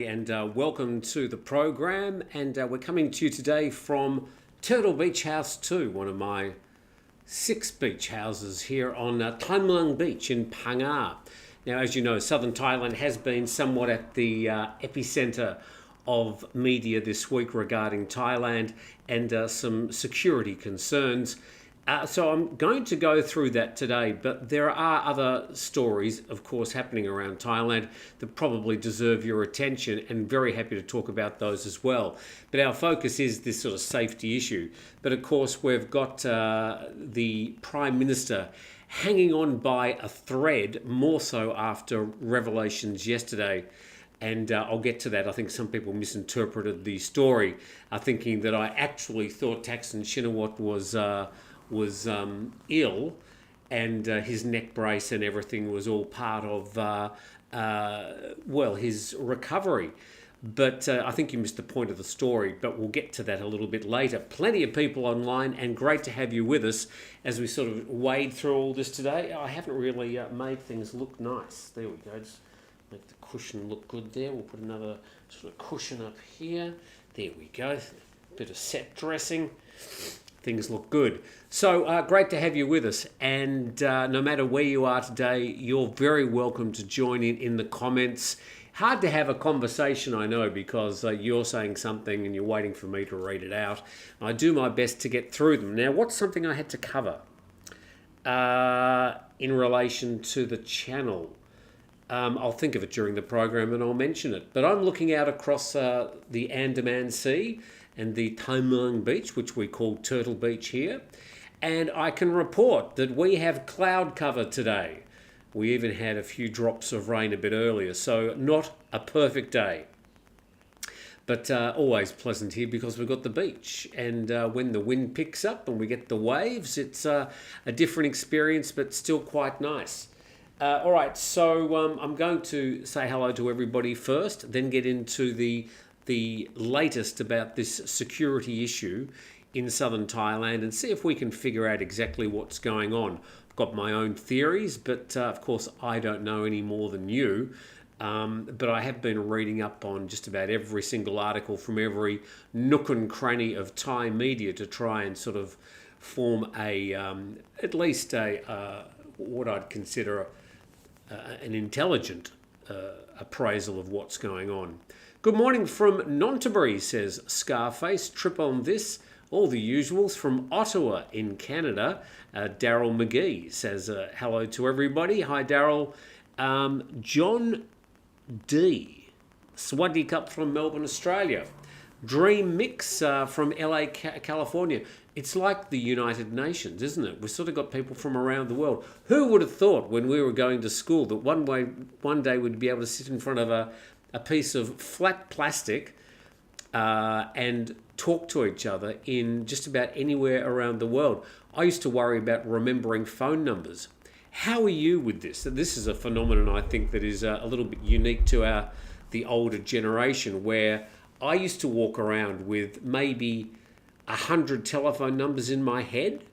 And welcome to the program. And we're coming to you today from Turtle Beach House 2, one of my 6 beach houses here on Tham Luang Beach in Phang Nga. Now, as you know, southern Thailand has been somewhat at the epicenter of media this week regarding Thailand and some security concerns. So I'm going to go through that today, but there are other stories, of course, happening around Thailand that probably deserve your attention, and very happy to talk about those as well. But our focus is this sort of safety issue. But of course, we've got the Prime Minister hanging on by a thread, more so after revelations yesterday. And I'll get to that. I think some people misinterpreted the story, thinking that I actually thought Thaksin Shinawatra was ill, and his neck brace and everything was all part of his recovery. But I think you missed the point of the story, but we'll get to that a little bit later. Plenty of people online, and great to have you with us as we sort of wade through all this today. I haven't really made things look nice. There we go. Just make the cushion look good there. We'll put another sort of cushion up here. There we go. Bit of set dressing. Things look good. So great to have you with us. And no matter where you are today, you're very welcome to join in the comments. Hard to have a conversation, I know, because you're saying something and you're waiting for me to read it out. I do my best to get through them. Now, what's something I had to cover in relation to the channel? I'll think of it during the program and I'll mention it. But I'm looking out across the Andaman Sea and the Tham Luang Beach, which we call Turtle Beach here. And I can report that we have cloud cover today. We even had a few drops of rain a bit earlier, so not a perfect day. But always pleasant here because we've got the beach. And when the wind picks up and we get the waves, it's a different experience, but still quite nice. All right, so I'm going to say hello to everybody first, then get into the latest about this security issue in southern Thailand and see if we can figure out exactly what's going on. I've got my own theories, but of course I don't know any more than you. But I have been reading up on just about every single article from every nook and cranny of Thai media to try and sort of form at least what I'd consider an intelligent appraisal of what's going on. Good morning from Nonthaburi, says Scarface. Trip on this. All the usuals from Ottawa in Canada. Daryl McGee says hello to everybody. Hi, Daryl. John D. Swaddy Cup from Melbourne, Australia. Dream Mix from LA, California. It's like the United Nations, isn't it? We've sort of got people from around the world. Who would have thought when we were going to school that one day we'd be able to sit in front of a piece of flat plastic and talk to each other in just about anywhere around the world. I used to worry about remembering phone numbers. How are you with this? This is a phenomenon I think that is a little bit unique to the older generation, where I used to walk around with maybe 100 telephone numbers in my head.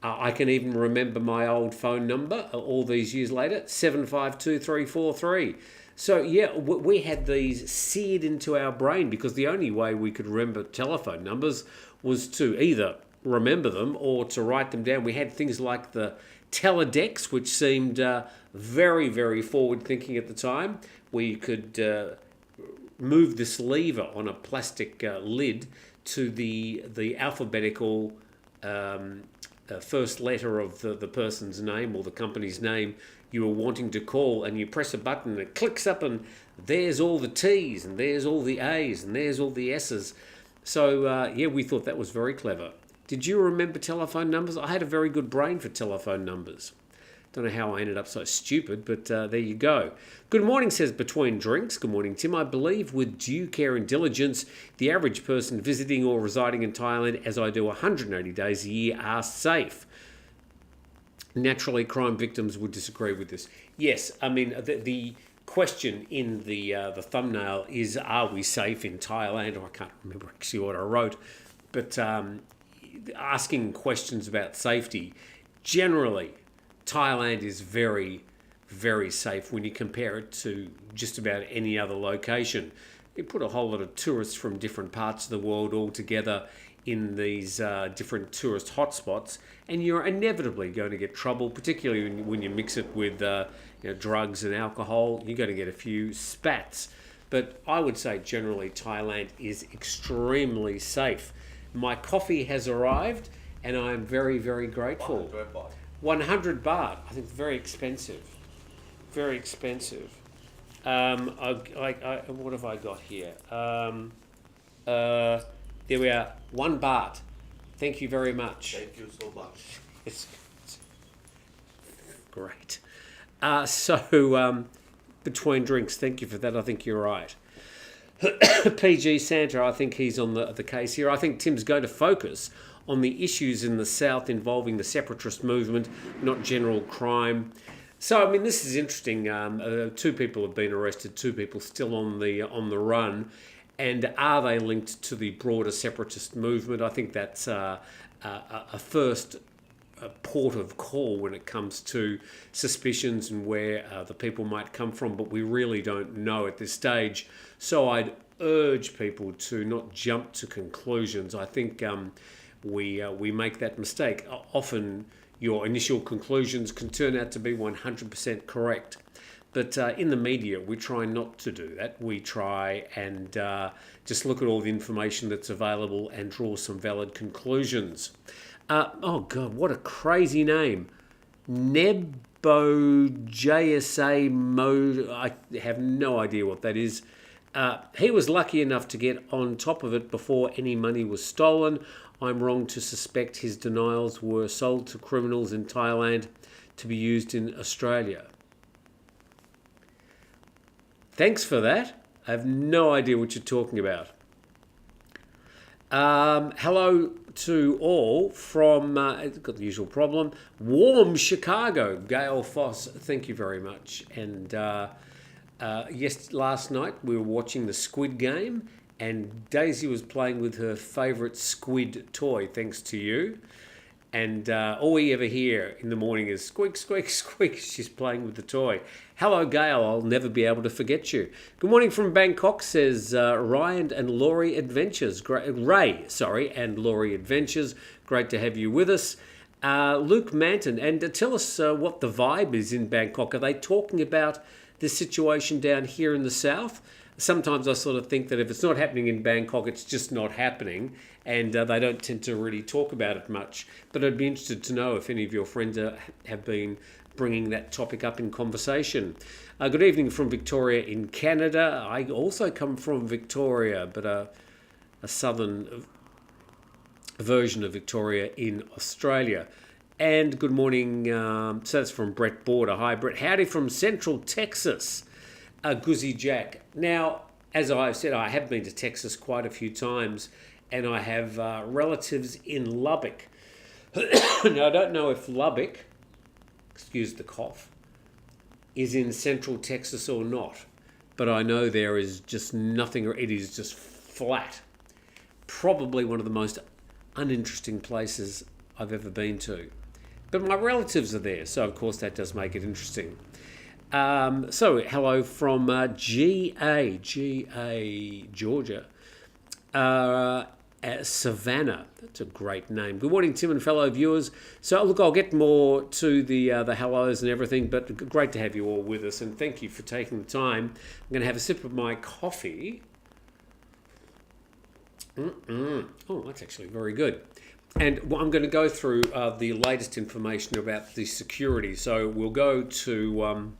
I can even remember my old phone number all these years later, 7523343. So yeah, we had these seared into our brain because the only way we could remember telephone numbers was to either remember them or to write them down. We had things like the teledex, which seemed very, very forward-thinking at the time, where you could move this lever on a plastic lid to the alphabetical first letter of the person's name or the company's name you were wanting to call, and you press a button and it clicks up and there's all the T's and there's all the A's and there's all the S's. So yeah, we thought that was very clever. Did you remember telephone numbers? I had a very good brain for telephone numbers. Don't know how I ended up so stupid, but there you go. Good morning, says Between Drinks. Good morning, Tim. I believe with due care and diligence, the average person visiting or residing in Thailand, as I do 180 days a year, are safe. Naturally, crime victims would disagree with this. Yes, I mean, the question in the thumbnail is, are we safe in Thailand? Or I can't remember actually what I wrote, but asking questions about safety. Generally, Thailand is very very safe when you compare it to just about any other location. You put a whole lot of tourists from different parts of the world all together in these different tourist hotspots, and you're inevitably going to get trouble, particularly when you mix it with drugs and alcohol. You're going to get a few spats. But I would say generally Thailand is extremely safe. My coffee has arrived, and I'm very, very grateful. 100 baht. I think it's very expensive. Very expensive. What have I got here? There we are. 1 baht. Thank you very much. Thank you so much. It's great. So between drinks, thank you for that. I think you're right. PG Santa, I think he's on the case here. I think Tim's going to focus on the issues in the south involving the separatist movement, not general crime. So, I mean, this is interesting. 2 people have been arrested, 2 people still on the run. And are they linked to the broader separatist movement? I think that's a first port of call when it comes to suspicions and where the people might come from, but we really don't know at this stage. So I'd urge people to not jump to conclusions. I think we make that mistake. Often your initial conclusions can turn out to be 100% correct. But in the media, we try not to do that. We try and just look at all the information that's available and draw some valid conclusions. Oh, God, what a crazy name. Nebo JSA Mode. I have no idea what that is. He was lucky enough to get on top of it before any money was stolen. I'm wrong to suspect his denials were sold to criminals in Thailand to be used in Australia. Thanks for that. I have no idea what you're talking about. Hello to all from, got the usual problem, warm Chicago. Gail Foss, thank you very much. And last night we were watching the Squid Game, and Daisy was playing with her favourite squid toy, thanks to you. And all we ever hear in the morning is squeak, squeak, squeak. She's playing with the toy. Hello, Gail. I'll never be able to forget you. Good morning from Bangkok, says Ryan and Laurie Adventures. Ray, and Laurie Adventures. Great to have you with us. Luke Manton, and tell us what the vibe is in Bangkok. Are they talking about the situation down here in the south? Sometimes I sort of think that if it's not happening in Bangkok, it's just not happening, and they don't tend to really talk about it much. But I'd be interested to know if any of your friends have been bringing that topic up in conversation. Good evening from Victoria in Canada. I also come from Victoria, but a southern version of Victoria in Australia. And good morning, so that's from Brett Border. Hi, Brett. Howdy from Central Texas. Guzzy Jack. Now, as I've said, I have been to Texas quite a few times, and I have relatives in Lubbock. Now, I don't know if Lubbock, excuse the cough, is in Central Texas or not, but I know there is just nothing, or it is just flat. Probably one of the most uninteresting places I've ever been to. But my relatives are there, so of course that does make it interesting. So, hello from GA, Georgia. Savannah, that's a great name. Good morning, Tim and fellow viewers. So, look, I'll get more to the hellos and everything, but great to have you all with us, and thank you for taking the time. I'm going to have a sip of my coffee. Oh, that's actually very good. And I'm going to go through the latest information about the security. So, we'll go to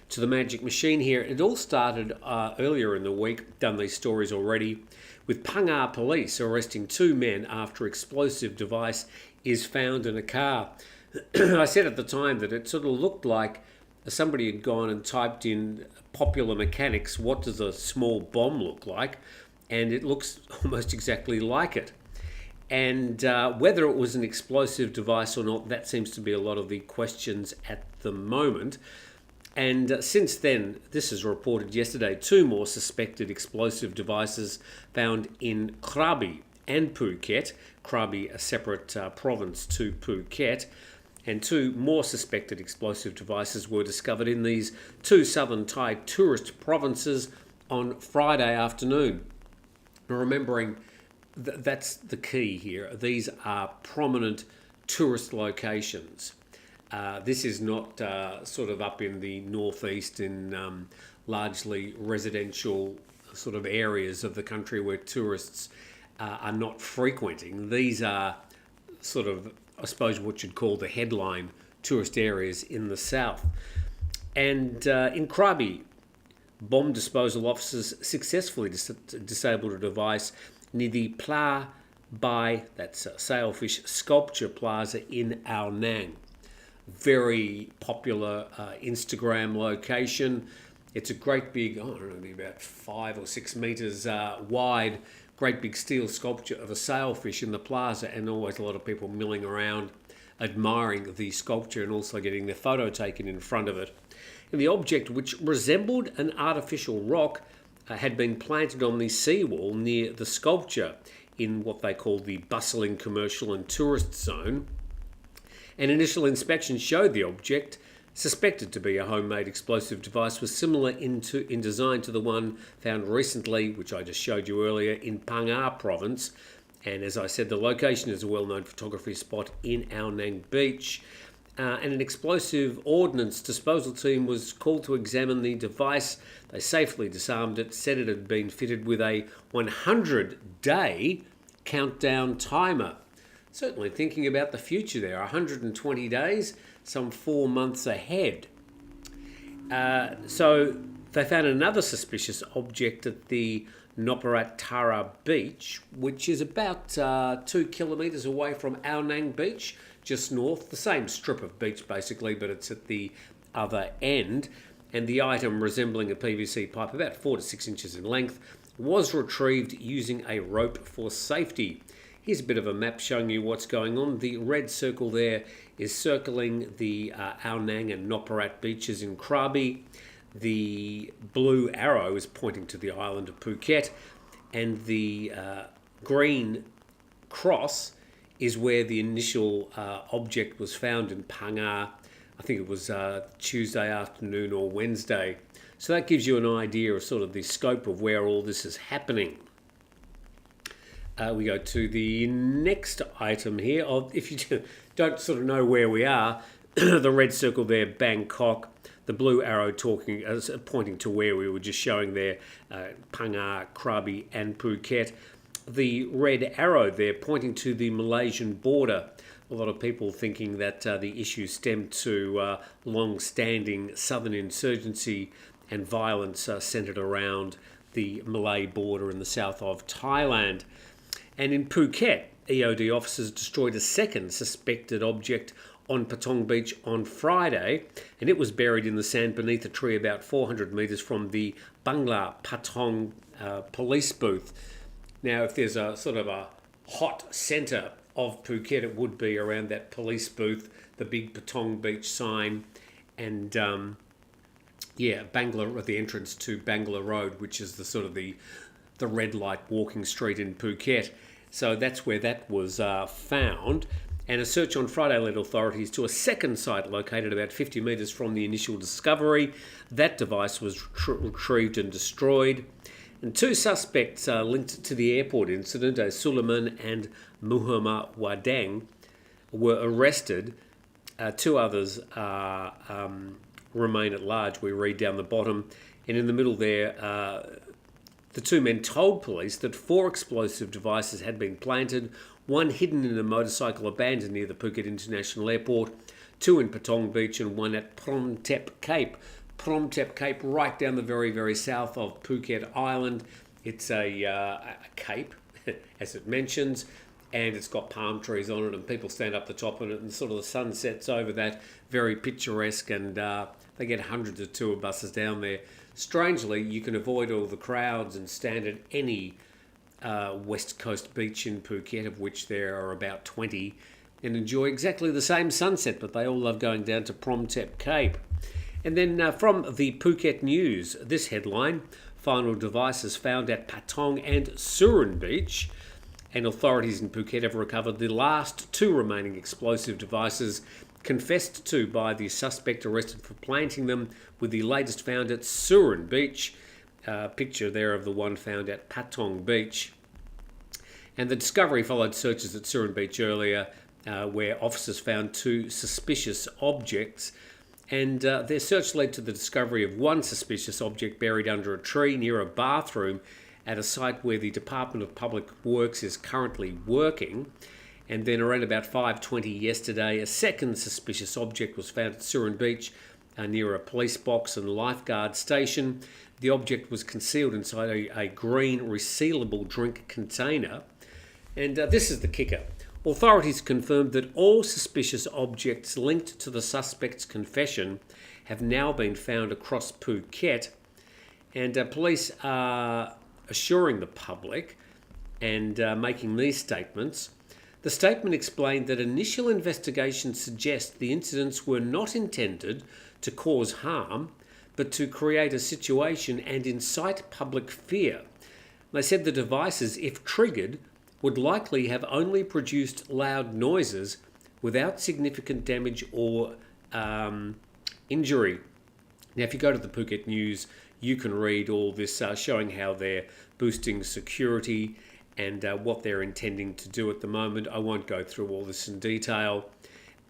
the magic machine here. It all started earlier in the week, done these stories already, with Phang Nga police arresting 2 men after explosive device is found in a car. I said at the time that it sort of looked like somebody had gone and typed in popular mechanics, what does a small bomb look like? And it looks almost exactly like it. And whether it was an explosive device or not, that seems to be a lot of the questions at the moment. And since then, this is reported yesterday, 2 more suspected explosive devices found in Krabi and Phuket. Krabi, a separate province to Phuket. and 2 more suspected explosive devices were discovered in these 2 southern Thai tourist provinces on Friday afternoon. Now, remembering that's the key here. These are prominent tourist locations. This is not sort of up in the northeast in largely residential sort of areas of the country where tourists are not frequenting. These are sort of, I suppose, what you'd call the headline tourist areas in the south. And in Krabi, bomb disposal officers successfully disabled a device near the Pla Bai, that's a sailfish sculpture plaza in Ao Nang. Very popular Instagram location. It's a great big, I don't know, about 5 or 6 meters wide, great big steel sculpture of a sailfish in the plaza, and always a lot of people milling around, admiring the sculpture and also getting their photo taken in front of it. And the object, which resembled an artificial rock, had been planted on the seawall near the sculpture in what they call the bustling commercial and tourist zone. An initial inspection showed the object, suspected to be a homemade explosive device, was similar in design to the one found recently, which I just showed you earlier, in Phang Nga province. And as I said, the location is a well-known photography spot in Ao Nang Beach. And an explosive ordnance disposal team was called to examine the device. They safely disarmed it, said it had been fitted with a 100-day countdown timer. Certainly thinking about the future there, 120 days, some 4 months ahead. So they found another suspicious object at the Shinawatra beach, which is about 2 kilometres away from Ao Nang Beach, just north, the same strip of beach basically, but it's at the other end. And the item, resembling a PVC pipe about 4 to 6 inches in length, was retrieved using a rope for safety. Here's a bit of a map showing you what's going on. The red circle there is circling the Ao Nang and Noparat beaches in Krabi. The blue arrow is pointing to the island of Phuket, and the green cross is where the initial object was found in Phang Nga. I think it was Tuesday afternoon or Wednesday. So that gives you an idea of sort of the scope of where all this is happening. We go to the next item here. If you don't sort of know where we are, the red circle there, Bangkok. The blue arrow pointing to where we were just showing there, Phang Nga, Krabi and Phuket. The red arrow there pointing to the Malaysian border. A lot of people thinking that the issue stemmed to long-standing southern insurgency and violence centred around the Malay border in the south of Thailand. And in Phuket, EOD officers destroyed a second suspected object on Patong Beach on Friday, and it was buried in the sand beneath a tree about 400 metres from the Bangla Patong police booth. Now, if there's a sort of a hot centre of Phuket, it would be around that police booth, the big Patong Beach sign, and Bangla, the entrance to Bangla Road, which is the sort of the red light walking street in Phuket. So that's where that was found. And a search on Friday led authorities to a second site located about 50 metres from the initial discovery. That device was retrieved and destroyed. And 2 suspects linked to the airport incident, Suleiman and Muhammad Wadang, were arrested. 2 others remain at large, we read down the bottom. And in the middle there, the 2 men told police that 4 explosive devices had been planted, 1 hidden in a motorcycle abandoned near the Phuket International Airport, 2 in Patong Beach and 1 at Prom Tep Cape. Prom Tep Cape, right down the very, very south of Phuket Island. It's a cape, as it mentions, and it's got palm trees on it, and people stand up the top of it, and sort of the sun sets over that, very picturesque, and they get hundreds of tour buses down there. Strangely, you can avoid all the crowds and stand at any West Coast beach in Phuket, of which there are about 20, and enjoy exactly the same sunset, but they all love going down to Prom Tep Cape. And then from the Phuket News, this headline, final devices found at Patong and Surin Beach, and authorities in Phuket have recovered the last 2 remaining explosive devices confessed to by the suspect arrested for planting them, with the latest found at Surin Beach. Picture there of the one found at Patong Beach. And the discovery followed searches at Surin Beach earlier, where officers found 2 suspicious objects. And their search led to the discovery of one suspicious object buried under a tree near a bathroom at a site where the Department of Public Works is currently working. And then around about 5:20 yesterday, a second suspicious object was found at Surin Beach near a police box and lifeguard station. The object was concealed inside a green resealable drink container. And this is the kicker. Authorities confirmed that all suspicious objects linked to the suspect's confession have now been found across Phuket. And police are assuring the public and making these statements. The statement explained that initial investigations suggest the incidents were not intended to cause harm, but to create a situation and incite public fear. They said the devices, if triggered, would likely have only produced loud noises without significant damage or injury. Now, if you go to the Phuket News, you can read all this showing how they're boosting security and what they're intending to do at the moment. I won't go through all this in detail,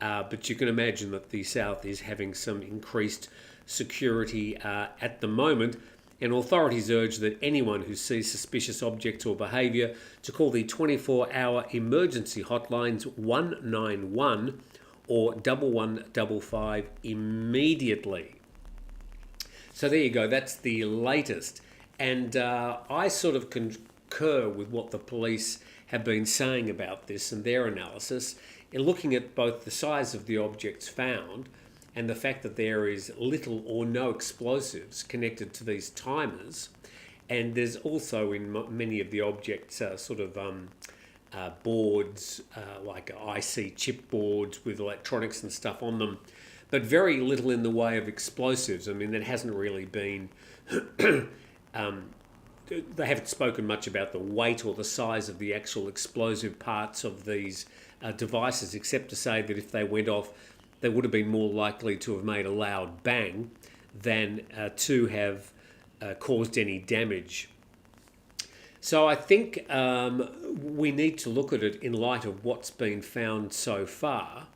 but you can imagine that the South is having some increased security at the moment, and authorities urge that anyone who sees suspicious objects or behaviour to call the 24-hour emergency hotlines 191 or 1155 immediately. So there you go, that's the latest. And I sort of concur with what the police have been saying about this and their analysis, in looking at both the size of the objects found and the fact that there is little or no explosives connected to these timers. And there's also in many of the objects boards, like IC chip boards with electronics and stuff on them, but very little in the way of explosives. I mean, that hasn't really been... they haven't spoken much about the weight or the size of the actual explosive parts of these devices, except to say that if they went off, they would have been more likely to have made a loud bang than to have caused any damage. So I think we need to look at it in light of what's been found so far.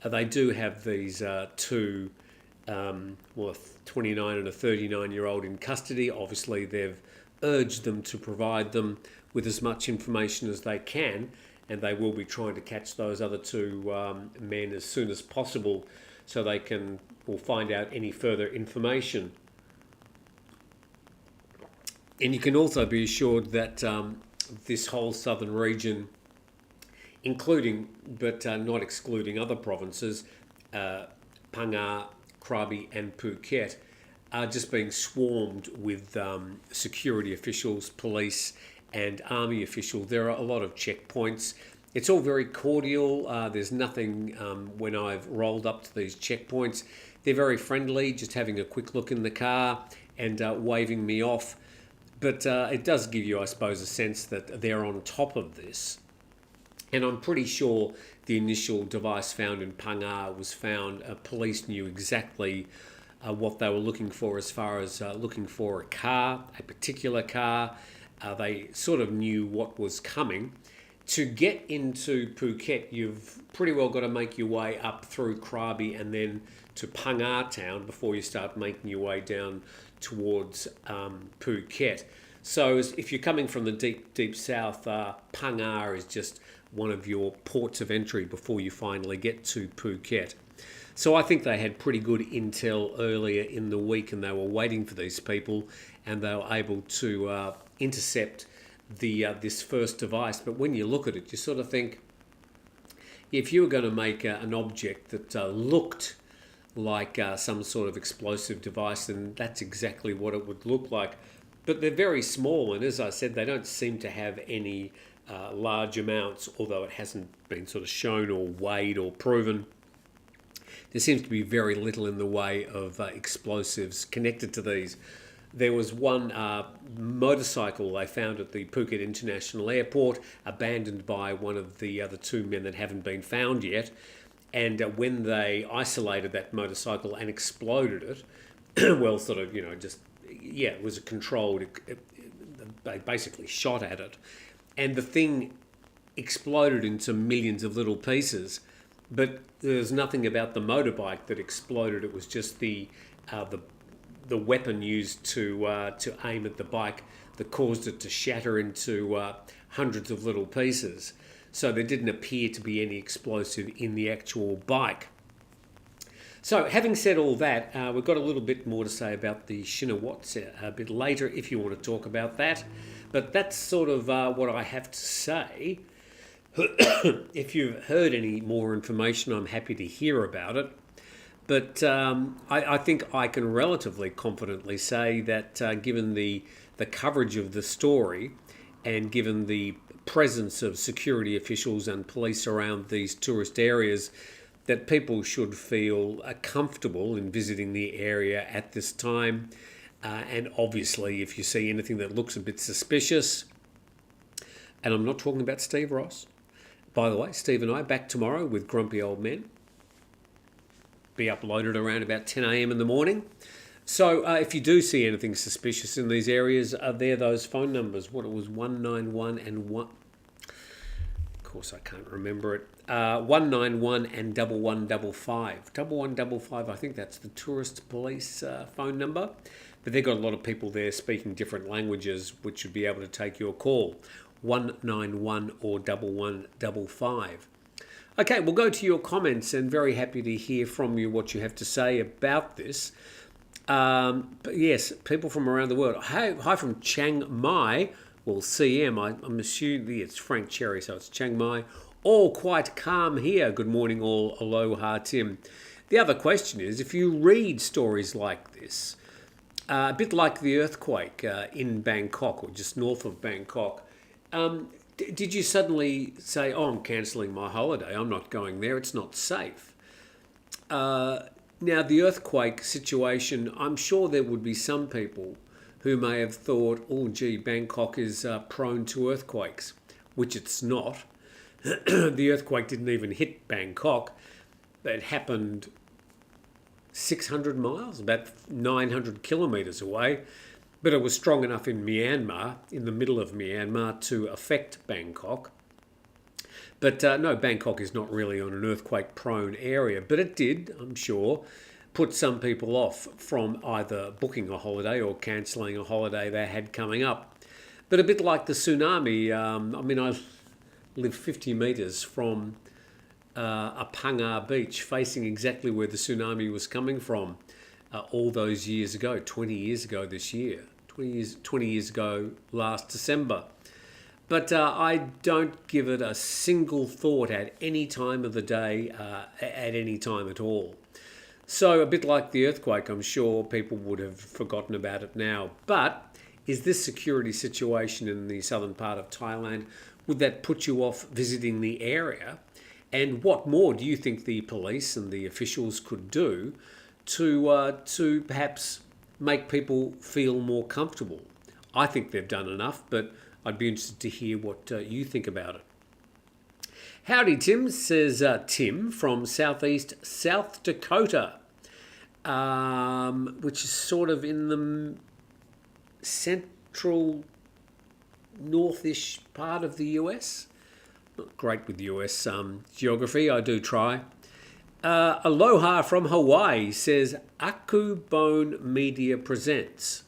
They do have these 2, a 29 and a 39-year-old in custody. Obviously, they've urged them to provide them with as much information as they can, and they will be trying to catch those other 2 men as soon as possible so they will find out any further information. And you can also be assured that this whole southern region, including but not excluding other provinces, Phang Nga, Krabi and Phuket, are just being swarmed with security officials, police and army officials. There are a lot of checkpoints. It's all very cordial. There's nothing when I've rolled up to these checkpoints. They're very friendly, just having a quick look in the car and waving me off. But it does give you, I suppose, a sense that they're on top of this. And I'm pretty sure the initial device found in Phang Nga was found. Police knew exactly what they were looking for as far as looking for a car, a particular car. They sort of knew what was coming. To get into Phuket, you've pretty well got to make your way up through Krabi and then to Phang Nga town before you start making your way down towards Phuket. So if you're coming from the deep south, Phang Nga is just one of your ports of entry before you finally get to Phuket. So I think they had pretty good intel earlier in the week, and they were waiting for these people, and they were able to intercept this first device. But when you look at it, you sort of think, if you were going to make an object that looked like some sort of explosive device, then that's exactly what it would look like. But they're very small, and as I said, they don't seem to have any large amounts, although it hasn't been sort of shown or weighed or proven. There seems to be very little in the way of explosives connected to these. There was one motorcycle they found at the Phuket International Airport, abandoned by one of the other 2 men that haven't been found yet. And when they isolated that motorcycle and exploded it, well, sort of, it was a controlled, they basically shot at it. And the thing exploded into millions of little pieces. But there's nothing about the motorbike that exploded. It was just the weapon used to aim at the bike that caused it to shatter into hundreds of little pieces. So there didn't appear to be any explosive in the actual bike. So having said all that, we've got a little bit more to say about the Shinawatra a bit later if you want to talk about that. But that's sort of what I have to say. If you've heard any more information, I'm happy to hear about it. But I think I can relatively confidently say that given the coverage of the story and given the presence of security officials and police around these tourist areas, that people should feel comfortable in visiting the area at this time. And obviously, if you see anything that looks a bit suspicious, and I'm not talking about Steve Ross. By the way, Steve and I back tomorrow with Grumpy Old Men. Be uploaded around about 10 a.m. in the morning. So if you do see anything suspicious in these areas, there those phone numbers. What it was, 191 and 1... Of course, I can't remember it. 191 and 1155. 1155, I think that's the tourist police phone number. But they've got a lot of people there speaking different languages, which should be able to take your call. 191 or 1155. Okay, we'll go to your comments, and very happy to hear from you what you have to say about this. But yes, people from around the world. Hi from Chiang Mai. Well, CM, I'm assuming it's Frank Cherry, so it's Chiang Mai. All quite calm here. Good morning, all. Aloha, Tim. The other question is, if you read stories like this, a bit like the earthquake in Bangkok, or just north of Bangkok, did you suddenly say, oh, I'm cancelling my holiday, I'm not going there, it's not safe? Now, the earthquake situation, I'm sure there would be some people who may have thought, oh, gee, Bangkok is prone to earthquakes, which it's not. The earthquake didn't even hit Bangkok. It happened 600 miles, about 900 kilometres away. But it was strong enough in Myanmar, in the middle of Myanmar, to affect Bangkok. But no, Bangkok is not really on an earthquake-prone area. But it did, I'm sure, put some people off from either booking a holiday or cancelling a holiday they had coming up. But a bit like the tsunami, I live 50 metres from a Phang Nga beach, facing exactly where the tsunami was coming from. All those years ago, 20 years ago this year, 20 years ago last December. But I don't give it a single thought at any time of the day, at any time at all. So a bit like the earthquake, I'm sure people would have forgotten about it now. But is this security situation in the southern part of Thailand, would that put you off visiting the area? And what more do you think the police and the officials could do to perhaps make people feel more comfortable? I think they've done enough, but I'd be interested to hear what you think about it. Howdy, Tim, says Tim from southeast South Dakota, which is sort of in the central northish part of the US. Not great with US geography, I do try. Aloha from Hawaii, says Aku Bone Media Presents.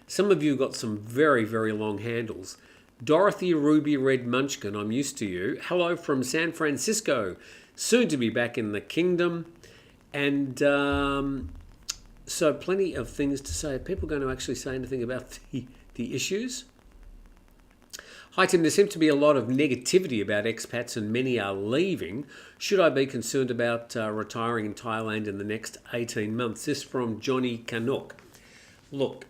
Some of you got some very, very long handles. Dorothy Ruby Red Munchkin, I'm used to you. Hello from San Francisco, soon to be back in the kingdom. And so plenty of things to say. Are people going to actually say anything about the issues? Hi Tim, there seems to be a lot of negativity about expats and many are leaving. Should I be concerned about retiring in Thailand in the next 18 months? This from Johnny Canuck. Look,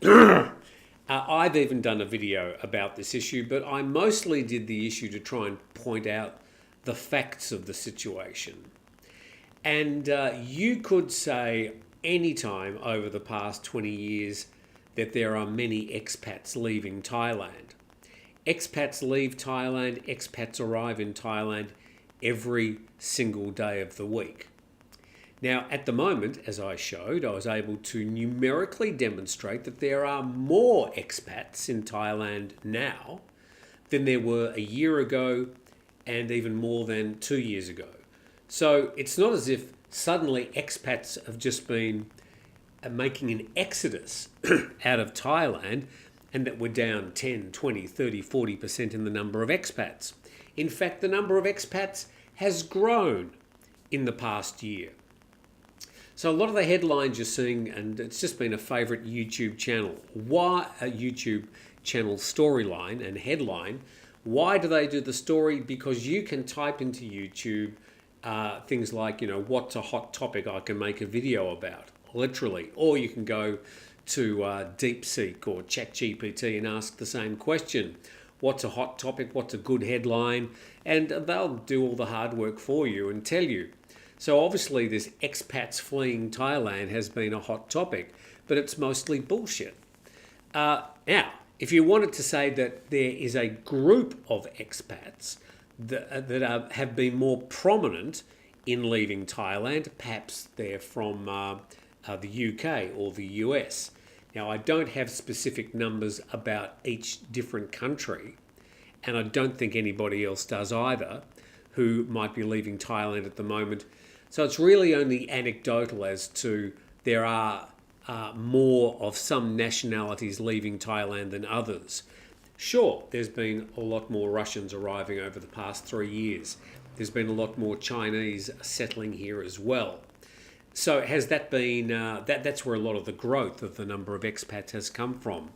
I've even done a video about this issue, but I mostly did the issue to try and point out the facts of the situation. And you could say any time over the past 20 years that there are many expats leaving Thailand. Expats leave Thailand, expats arrive in Thailand every single day of the week. Now, at the moment, as I showed, I was able to numerically demonstrate that there are more expats in Thailand now than there were a year ago and even more than 2 years ago. So it's not as if suddenly expats have just been making an exodus out of Thailand and that we're down 10, 20, 30, 40% in the number of expats. In fact, the number of expats has grown in the past year. So a lot of the headlines you're seeing, and it's just been a favourite YouTube channel, storyline and headline. Why do they do the story? Because you can type into YouTube things like, what's a hot topic I can make a video about, literally. Or you can go to DeepSeek or ChatGPT and ask the same question. What's a hot topic? What's a good headline? And they'll do all the hard work for you and tell you. So obviously this expats fleeing Thailand has been a hot topic, but it's mostly bullshit. Now, if you wanted to say that there is a group of expats that have been more prominent in leaving Thailand, perhaps they're from the UK or the US. Now, I don't have specific numbers about each different country, and I don't think anybody else does either who might be leaving Thailand at the moment. So it's really only anecdotal as to there are more of some nationalities leaving Thailand than others. Sure, there's been a lot more Russians arriving over the past 3 years. There's been a lot more Chinese settling here as well. So has that been, that's where a lot of the growth of the number of expats has come from.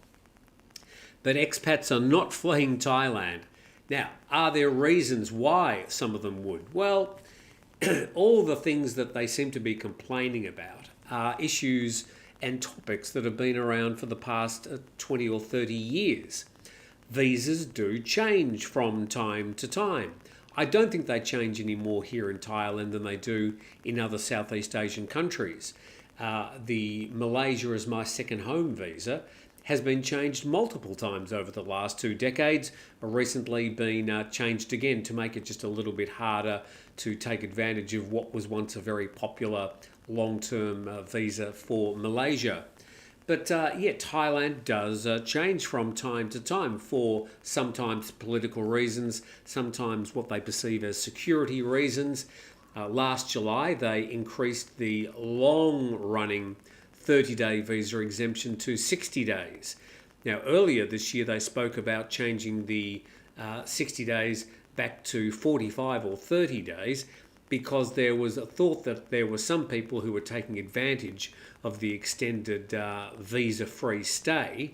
But expats are not fleeing Thailand. Now, are there reasons why some of them would? Well, all the things that they seem to be complaining about are issues and topics that have been around for the past 20 or 30 years. Visas do change from time to time. I don't think they change any more here in Thailand than they do in other Southeast Asian countries. The Malaysia as my second home visa has been changed multiple times over the last 2 decades, recently been changed again to make it just a little bit harder to take advantage of what was once a very popular long-term visa for Malaysia. But Thailand does change from time to time for sometimes political reasons, sometimes what they perceive as security reasons. Last July, they increased the long-running 30-day visa exemption to 60 days. Now, earlier this year, they spoke about changing the 60 days back to 45 or 30 days because there was a thought that there were some people who were taking advantage of the extended visa-free stay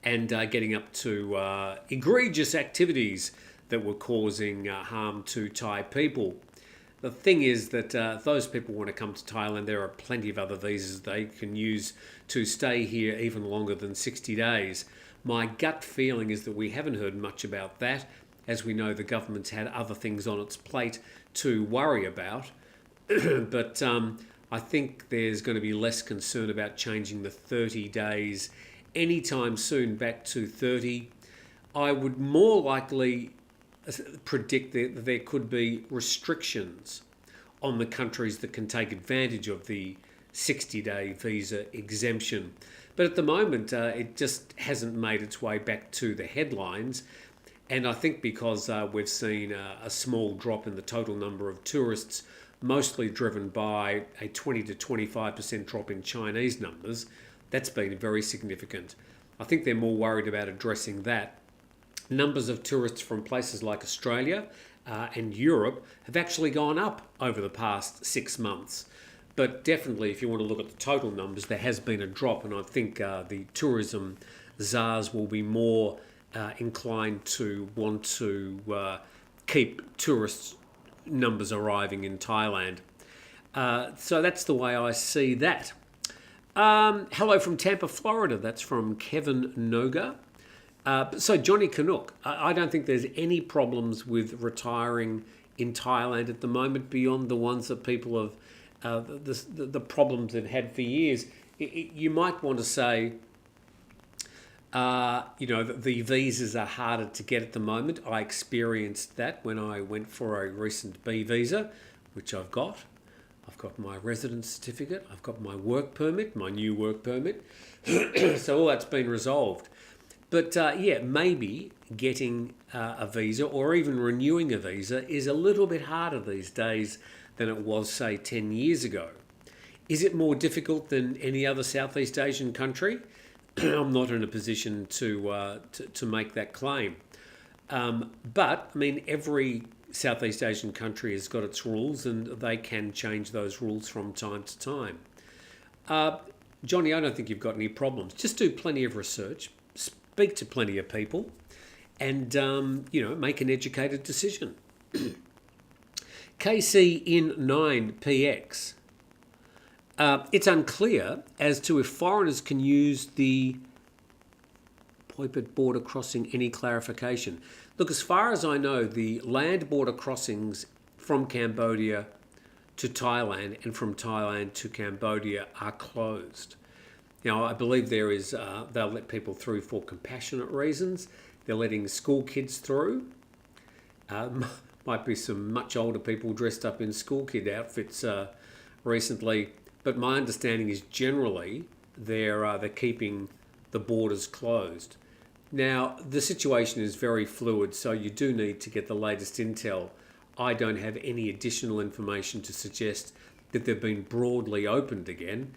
and getting up to egregious activities that were causing harm to Thai people. The thing is that if those people want to come to Thailand, there are plenty of other visas they can use to stay here even longer than 60 days. My gut feeling is that we haven't heard much about that. As we know, the government's had other things on its plate to worry about. But I think there's going to be less concern about changing the 30 days anytime soon back to 30. I would more likely predict that there could be restrictions on the countries that can take advantage of the 60-day visa exemption. But at the moment, it just hasn't made its way back to the headlines. And I think because we've seen a small drop in the total number of tourists, mostly driven by a 20 to 25% drop in Chinese numbers, that's been very significant. I think they're more worried about addressing that. Numbers of tourists from places like Australia and Europe have actually gone up over the past 6 months. But definitely, if you want to look at the total numbers, there has been a drop, and I think the tourism czars will be more inclined to want to keep tourist numbers arriving in Thailand. So that's the way I see that. Hello from Tampa, Florida. That's from Kevin Noga. So Johnny Canuck, I don't think there's any problems with retiring in Thailand at the moment beyond the ones that people have, the problems they've had for years. You might want to say The visas are harder to get at the moment. I experienced that when I went for a recent B visa, which I've got. I've got my residence certificate. I've got my work permit, my new work permit. So all that's been resolved. But maybe getting a visa or even renewing a visa is a little bit harder these days than it was, say, 10 years ago. Is it more difficult than any other Southeast Asian country? I'm not in a position to make that claim. But, I mean, every Southeast Asian country has got its rules and they can change those rules from time to time. Johnny, I don't think you've got any problems. Just do plenty of research, speak to plenty of people, and, make an educated decision. KC in 9PX. It's unclear as to if foreigners can use the Phuket border crossing. Any clarification? Look, as far as I know, the land border crossings from Cambodia to Thailand and from Thailand to Cambodia are closed. Now, I believe there is, they'll let people through for compassionate reasons. They're letting school kids through. Might be some much older people dressed up in school kid outfits recently. But my understanding is generally they're keeping the borders closed. Now, the situation is very fluid, so you do need to get the latest intel. I don't have any additional information to suggest that they've been broadly opened again.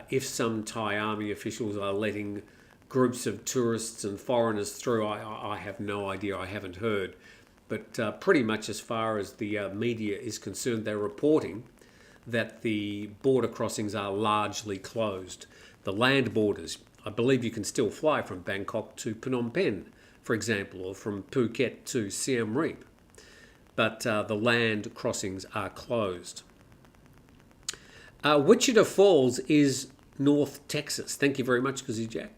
If some Thai army officials are letting groups of tourists and foreigners through, I have no idea. I haven't heard. But pretty much as far as the media is concerned, they're reporting that the border crossings are largely closed. The land borders, I believe you can still fly from Bangkok to Phnom Penh, for example, or from Phuket to Siem Reap. But the land crossings are closed. Wichita Falls is North Texas. Thank you very much, Kazzy Jack.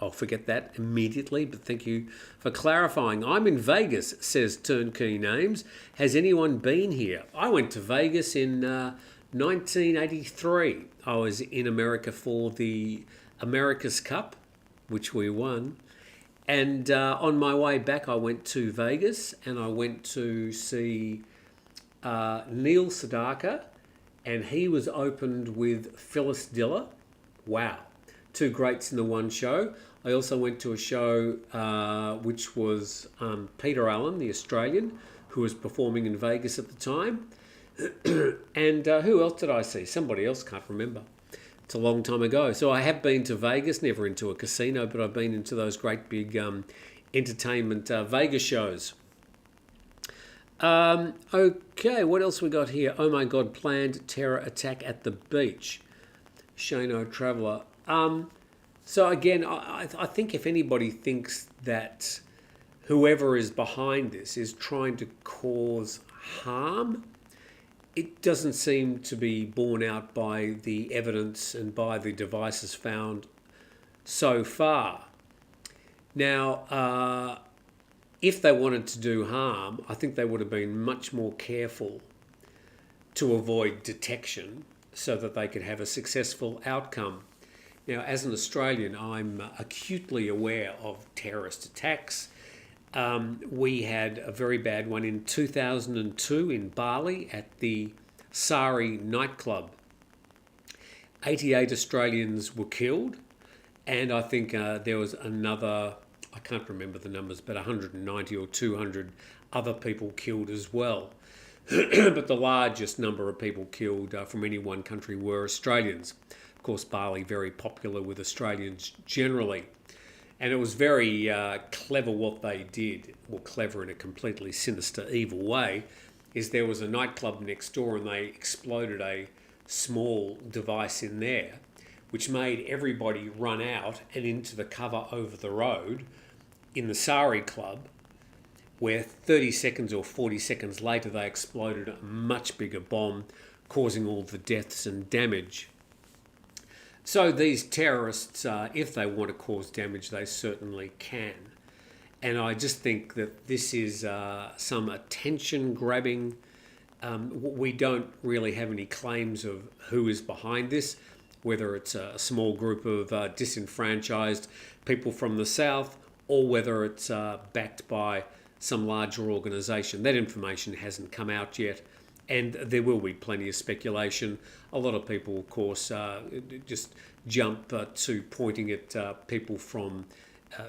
I'll forget that immediately, but thank you for clarifying. I'm in Vegas, says Turnkey Names. Has anyone been here? I went to Vegas in 1983. I was in America for the America's Cup, which we won. And on my way back, I went to Vegas and I went to see Neil Sedaka, and he was opened with Phyllis Diller. Wow. Two greats in the one show. I also went to a show which was Peter Allen, the Australian, who was performing in Vegas at the time. And who else did I see? Somebody else, can't remember. It's a long time ago. So I have been to Vegas, never into a casino, but I've been into those great big entertainment Vegas shows. Okay, what else we got here? Oh my God, planned terror attack at the beach. Shano Traveller. So again, I think if anybody thinks that whoever is behind this is trying to cause harm, it doesn't seem to be borne out by the evidence and by the devices found so far. Now, if they wanted to do harm, I think they would have been much more careful to avoid detection so that they could have a successful outcome. Now, as an Australian, I'm acutely aware of terrorist attacks. We had a very bad one in 2002 in Bali at the Sari nightclub. 88 Australians were killed, and I think there was another, I can't remember the numbers, but 190 or 200 other people killed as well. But the largest number of people killed from any one country were Australians. Of course, Bali very popular with Australians generally. And it was very clever what they did, well, clever in a completely sinister, evil way, is there was a nightclub next door and they exploded a small device in there, which made everybody run out and into the cover over the road in the Sari Club, where 30 seconds or 40 seconds later they exploded a much bigger bomb, causing all the deaths and damage. So these terrorists, if they want to cause damage, they certainly can. And I just think that this is some attention grabbing. We don't really have any claims of who is behind this. whether it's a small group of disenfranchised people from the south or whether it's backed by some larger organisation. That information hasn't come out yet, and there will be plenty of speculation. A lot of people, of course, just jump to pointing at people from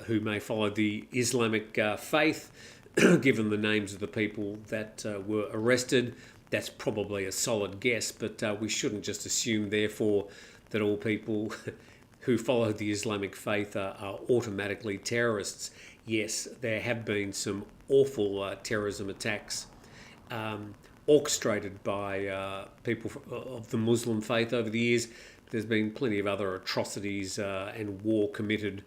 who may follow the Islamic faith, given the names of the people that were arrested. That's probably a solid guess, but we shouldn't just assume, therefore, that all people who follow the Islamic faith are automatically terrorists. Yes, there have been some awful terrorism attacks orchestrated by people of the Muslim faith over the years. There's been plenty of other atrocities and war committed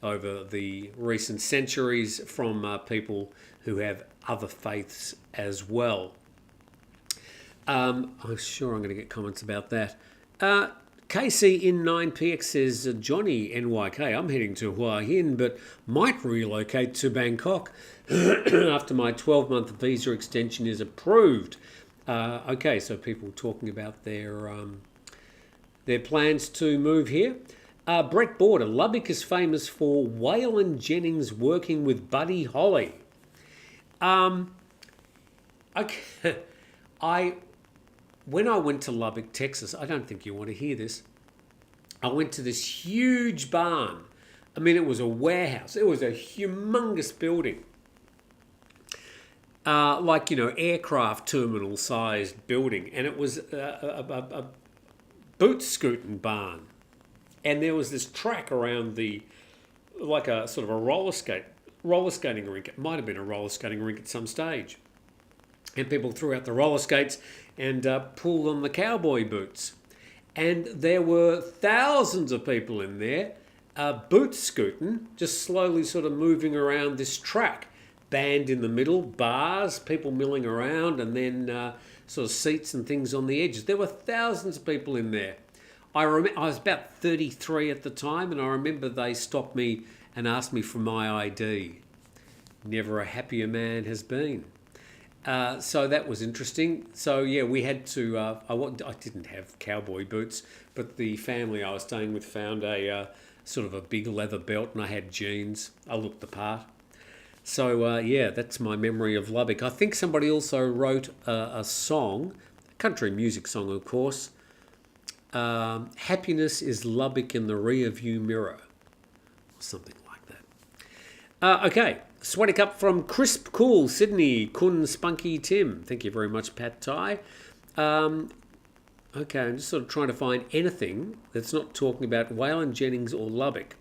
over the recent centuries from people who have other faiths as well. I'm sure I'm going to get comments about that. KC in 9PX says, Johnny NYK, I'm heading to Hua Hin, but might relocate to Bangkok after my 12-month visa extension is approved. Okay, so people talking about their plans to move here. Brett Border, Lubbock is famous for Waylon Jennings working with Buddy Holly. Okay, when I went to Lubbock, Texas, I don't think you want to hear this. I went to this huge barn. I mean, it was a warehouse. It was a humongous building. Aircraft terminal sized building. And it was a boot scooting barn. And there was this track around like a sort of a roller skating rink. It might have been a roller skating rink at some stage. And people threw out the roller skates and pulled on the cowboy boots. And there were thousands of people in there, boot scooting, just slowly sort of moving around this track. Band in the middle, bars, people milling around, and then sort of seats and things on the edges. There were thousands of people in there. I was about 33 at the time, and I remember they stopped me and asked me for my ID. Never a happier man has been. So that was interesting. So yeah, we had to. I didn't have cowboy boots, but the family I was staying with found a sort of a big leather belt, and I had jeans. I looked the part. So yeah, that's my memory of Lubbock. I think somebody also wrote a song, a country music song, of course. Happiness is Lubbock in the rear-view mirror, or something like that. Okay. Sweaty Cup from Crisp Cool, Sydney, Kun Spunky Tim. Thank you very much, Pat Ty. Okay, I'm just sort of trying to find anything that's not talking about Waylon Jennings or Lubbock.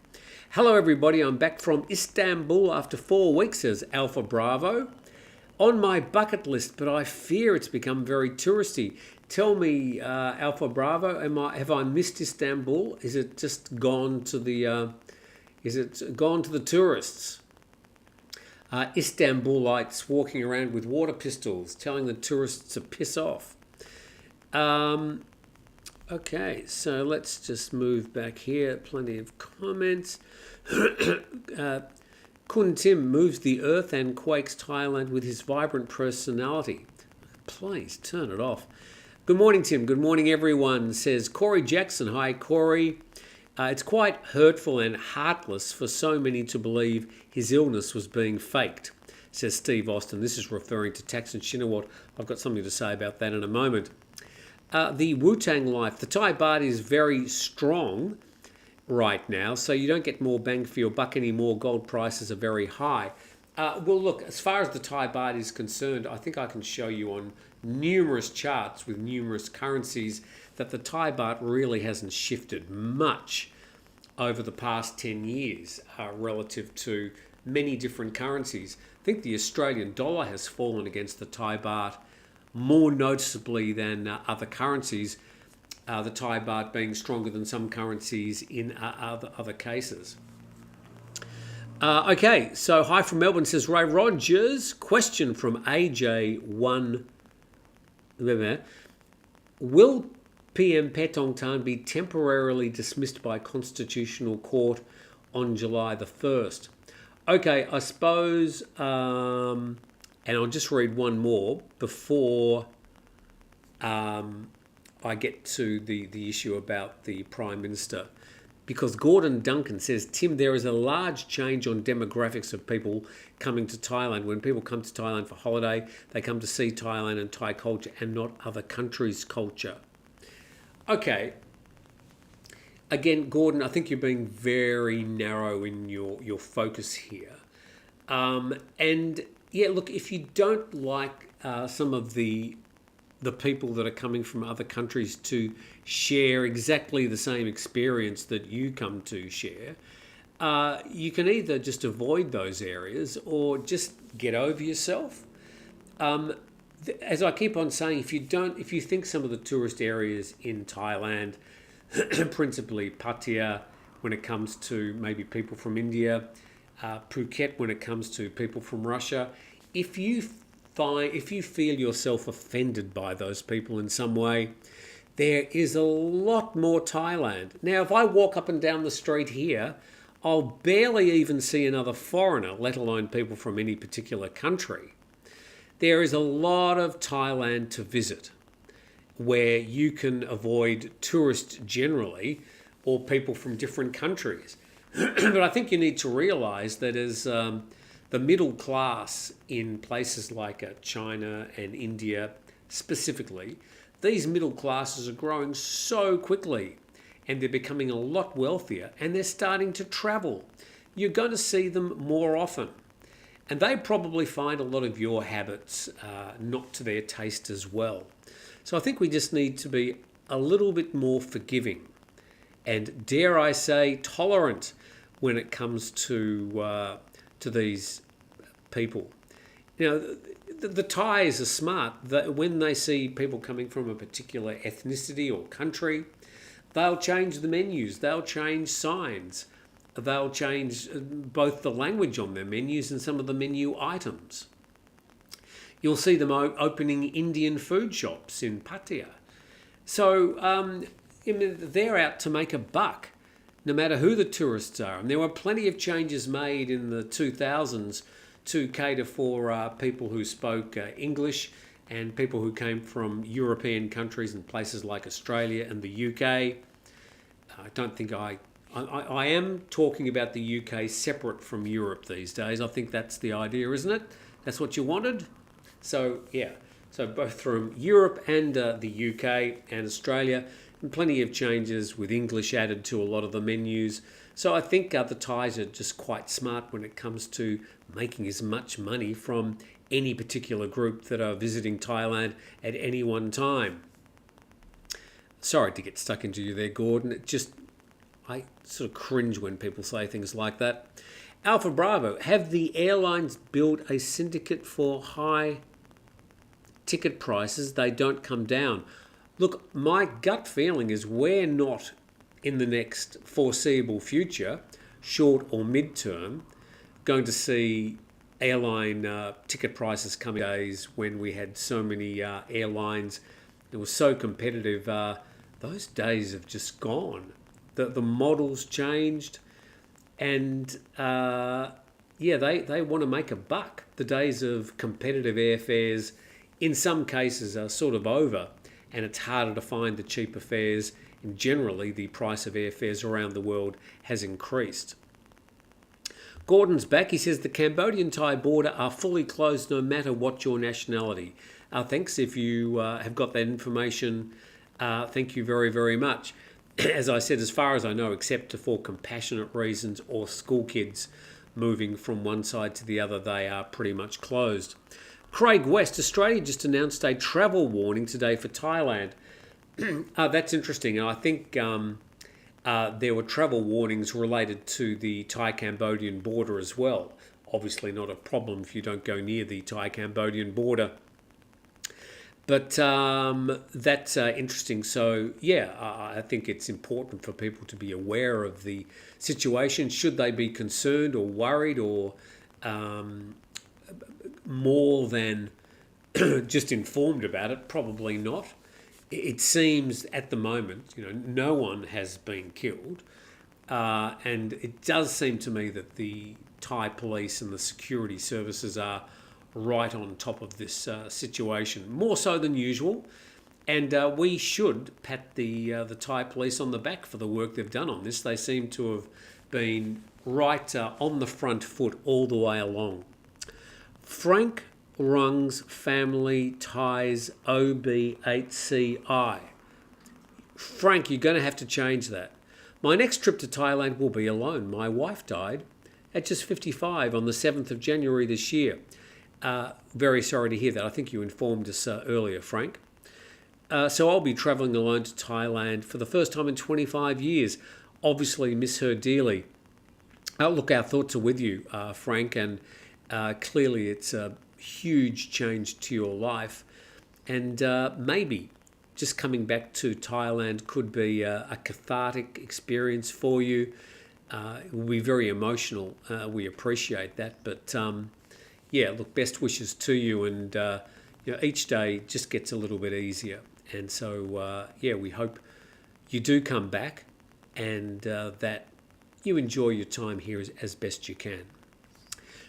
Hello, everybody. I'm back from Istanbul after 4 weeks, says Alpha Bravo. On my bucket list, but I fear it's become very touristy. Tell me, Alpha Bravo, have I missed Istanbul? Is it just gone to the tourists? Istanbulites walking around with water pistols, telling the tourists to piss off. Okay, so let's just move back here. Plenty of comments. Kun Tim moves the earth and quakes Thailand with his vibrant personality. Please turn it off. Good morning, Tim. Good morning, everyone, says Corey Jackson. Hi, Corey. It's quite hurtful and heartless for so many to believe his illness was being faked, says Steve Austin. This is referring to Thaksin Shinawatra. I've got something to say about that in a moment. The Wu-Tang life. The Thai baht is very strong right now, so you don't get more bang for your buck anymore. Gold prices are very high. Well, look, as far as the Thai baht is concerned, I think I can show you on numerous charts with numerous currencies that the Thai baht really hasn't shifted much over the past 10 years relative to many different currencies. I think the Australian dollar has fallen against the Thai baht more noticeably than other currencies, the Thai baht being stronger than some currencies in other cases. Okay, so hi from Melbourne, says Ray Rogers. Question from AJ1. Will PM Petong Tan be temporarily dismissed by Constitutional Court on July the 1st? Okay, I suppose, and I'll just read one more before I I get to the issue about the Prime Minister. Because Gordon Duncan says, Tim, there is a large change on demographics of people coming to Thailand. When people come to Thailand for holiday, they come to see Thailand and Thai culture and not other countries' culture. Okay. Again, Gordon, I think you're being very narrow in your focus here. And yeah, look, if you don't like some of the people that are coming from other countries to share exactly the same experience that you come to share, you can either just avoid those areas or just get over yourself. As I keep on saying, if you think some of the tourist areas in Thailand, principally Pattaya, when it comes to maybe people from India, Phuket when it comes to people from Russia, if you feel yourself offended by those people in some way, there is a lot more Thailand. Now, if I walk up and down the street here, I'll barely even see another foreigner, let alone people from any particular country. There is a lot of Thailand to visit where you can avoid tourists generally or people from different countries. But I think you need to realise that as the middle class in places like China and India specifically, these middle classes are growing so quickly and they're becoming a lot wealthier and they're starting to travel. You're going to see them more often. And they probably find a lot of your habits not to their taste as well. So I think we just need to be a little bit more forgiving and, dare I say, tolerant when it comes to these people. You know, the Thais are smart. That when they see people coming from a particular ethnicity or country, they'll change the menus, they'll change signs, they'll change both the language on their menus and some of the menu items. You'll see them opening Indian food shops in Pattaya. So they're out to make a buck, no matter who the tourists are. And there were plenty of changes made in the 2000s to cater for people who spoke English and people who came from European countries and places like Australia and the UK. I don't think I am talking about the UK separate from Europe these days. I think that's the idea, isn't it? That's what you wanted? So, yeah. So both from Europe and the UK and Australia, and plenty of changes with English added to a lot of the menus. So I think the Thais are just quite smart when it comes to making as much money from any particular group that are visiting Thailand at any one time. Sorry to get stuck into you there, Gordon. I sort of cringe when people say things like that. Alpha Bravo, have the airlines built a syndicate for high ticket prices? They don't come down. Look, my gut feeling is we're not in the next foreseeable future, short or mid-term, going to see airline ticket prices coming days when we had so many airlines. It was so competitive. Those days have just gone. The models changed, and they want to make a buck. The days of competitive airfares, in some cases, are sort of over, and it's harder to find the cheaper fares. And generally, the price of airfares around the world has increased. Gordon's back. He says the Cambodian-Thai border are fully closed no matter what your nationality. Thanks if you have got that information. Thank you very, very much. As I said, as far as I know, except for compassionate reasons or school kids moving from one side to the other, they are pretty much closed. Craig West, Australia just announced a travel warning today for Thailand. That's interesting. I think there were travel warnings related to the Thai-Cambodian border as well. Obviously not a problem if you don't go near the Thai-Cambodian border. But that's interesting. So, yeah, I think it's important for people to be aware of the situation. Should they be concerned or worried or more than just informed about it? Probably not. It seems at the moment, no one has been killed. And it does seem to me that the Thai police and the security services are right on top of this situation, more so than usual. And we should pat the Thai police on the back for the work they've done on this. They seem to have been right on the front foot all the way along. Frank Rung's family ties OB8CI. Frank, you're going to have to change that. My next trip to Thailand will be alone. My wife died at just 55 on the 7th of January this year. Very sorry to hear that. I think you informed us earlier, Frank. So I'll be travelling alone to Thailand for the first time in 25 years. Obviously miss her dearly. Look, our thoughts are with you, Frank, and clearly it's a huge change to your life. And maybe just coming back to Thailand could be a cathartic experience for you. It will be very emotional. We appreciate that. But yeah, look, best wishes to you. And each day just gets a little bit easier. And so, yeah, we hope you do come back and that you enjoy your time here as best you can.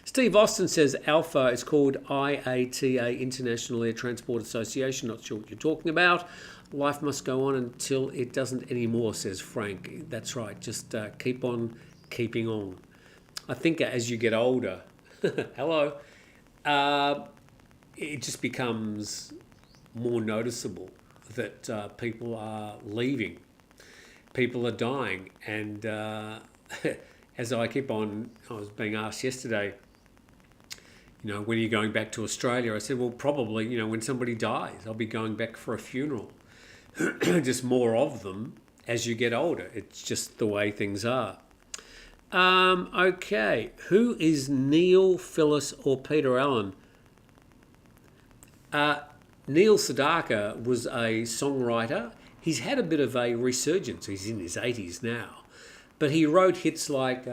Steve Austin says Alpha is called IATA, International Air Transport Association. Not sure what you're talking about. Life must go on until it doesn't anymore, says Frank. That's right. Just keep on keeping on. I think as you get older, hello, it just becomes more noticeable that people are leaving. People are dying. And as I was being asked yesterday, when are you going back to Australia? I said, well, probably, when somebody dies, I'll be going back for a funeral. Just more of them as you get older. It's just the way things are. Okay. Who is Neil, Phyllis, or Peter Allen? Neil Sedaka was a songwriter. He's had a bit of a resurgence. He's in his 80s now. But he wrote hits like,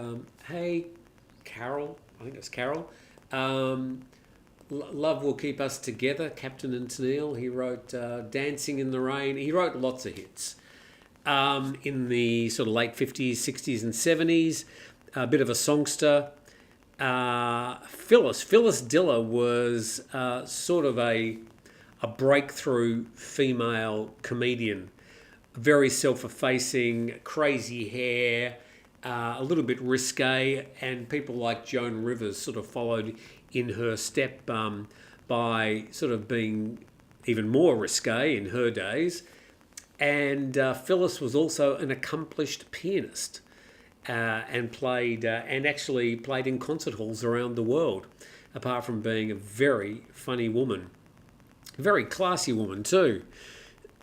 Hey, Carol, I think it's Carol. Love Will Keep Us Together, Captain and Tennille. He wrote Dancing in the Rain. He wrote lots of hits in the sort of late 50s, 60s and 70s. A bit of a songster. Phyllis Diller was sort of a breakthrough female comedian. Very self-effacing, crazy hair, a little bit risque, and people like Joan Rivers sort of followed in her step by sort of being even more risque in her days. And Phyllis was also an accomplished pianist and actually played in concert halls around the world, apart from being a very funny woman. A very classy woman too.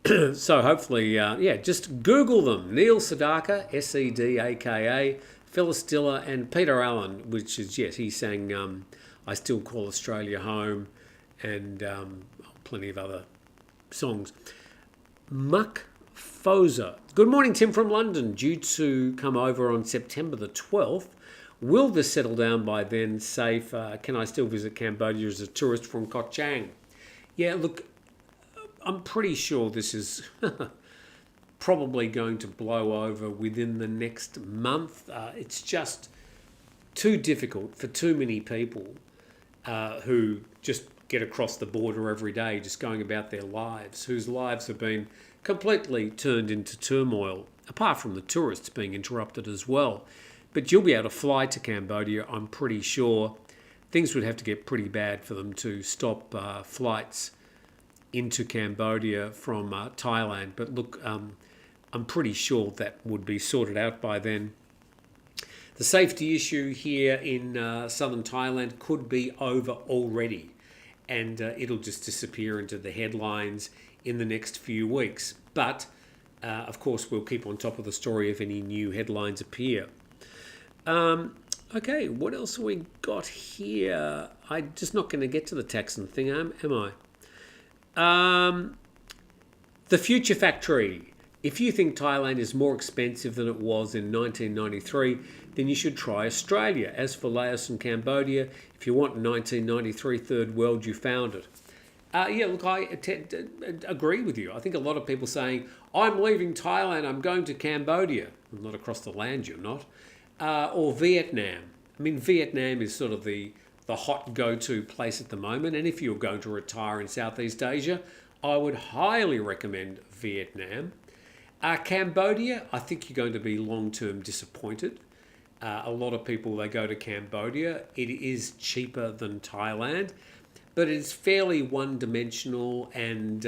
So hopefully, just Google them. Neil Sedaka, Sedaka, Phyllis Diller, and Peter Allen, which is, yes, he sang I Still Call Australia Home, and plenty of other songs. Muck Foza. Good morning, Tim from London. Due to come over on September the 12th. Will this settle down by then? Safe? Can I still visit Cambodia as a tourist from Koh Chang? Yeah, look, I'm pretty sure this is probably going to blow over within the next month. It's just too difficult for too many people who just get across the border every day, just going about their lives, whose lives have been completely turned into turmoil, apart from the tourists being interrupted as well. But you'll be able to fly to Cambodia, I'm pretty sure. Things would have to get pretty bad for them to stop flights into Cambodia from Thailand. But look, I'm pretty sure that would be sorted out by then. The safety issue here in southern Thailand could be over already, and it'll just disappear into the headlines in the next few weeks. But, of course, we'll keep on top of the story if any new headlines appear. Okay, what else have we got here? I'm just not going to get to the taxing thing, am I? The Future Factory. If you think Thailand is more expensive than it was in 1993, then you should try Australia. As for Laos and Cambodia, if you want 1993 third world, you found it. Look, I agree with you. I think a lot of people saying, I'm leaving Thailand, I'm going to Cambodia. Well, not across the land, you're not. Or Vietnam. I mean, Vietnam is sort of the hot go-to place at the moment. And if you're going to retire in Southeast Asia, I would highly recommend Vietnam. Cambodia, I think you're going to be long-term disappointed. A lot of people, they go to Cambodia. It is cheaper than Thailand, but it's fairly one-dimensional, and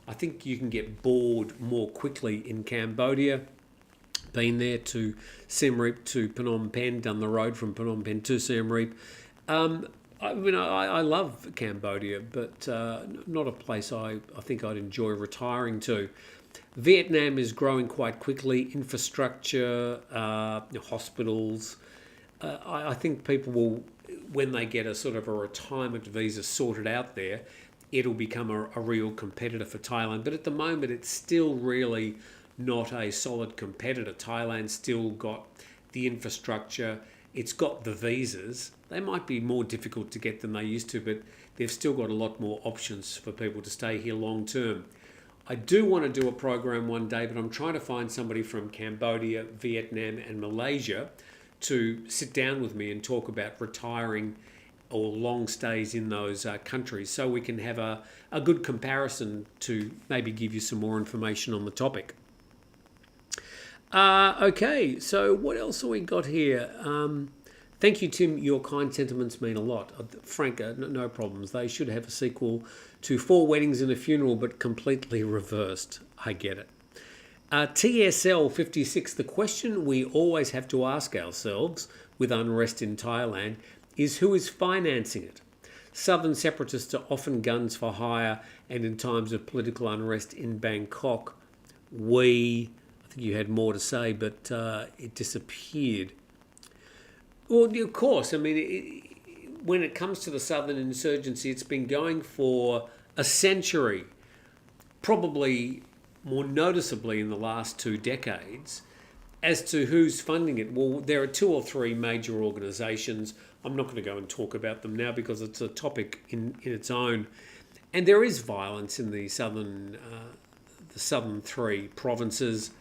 I think you can get bored more quickly in Cambodia. Been there to Siem Reap to Phnom Penh, done the road from Phnom Penh to Siem Reap. I love Cambodia, but not a place I think I'd enjoy retiring to. Vietnam is growing quite quickly. Infrastructure, hospitals. I think people will, when they get a sort of a retirement visa sorted out there, it'll become a real competitor for Thailand. But at the moment, it's still really not a solid competitor. Thailand's still got the infrastructure. It's got the visas. They might be more difficult to get than they used to, but they've still got a lot more options for people to stay here long term. I do want to do a program one day, but I'm trying to find somebody from Cambodia, Vietnam and Malaysia to sit down with me and talk about retiring or long stays in those countries, so we can have a good comparison to maybe give you some more information on the topic. Okay, so what else have we got here? Thank you, Tim. Your kind sentiments mean a lot. Frank, no problems. They should have a sequel to Four Weddings and a Funeral, but completely reversed. I get it. TSL 56, the question we always have to ask ourselves with unrest in Thailand is who is financing it? Southern separatists are often guns for hire, and in times of political unrest in Bangkok, I think you had more to say, but it disappeared. Well, of course, I mean, when it comes to the Southern insurgency, it's been going for a century, probably more noticeably in the last 2 decades. As to who's funding it, well, there are 2 or 3 major organisations. I'm not going to go and talk about them now because it's a topic in its own. And there is violence in the southern 3 provinces,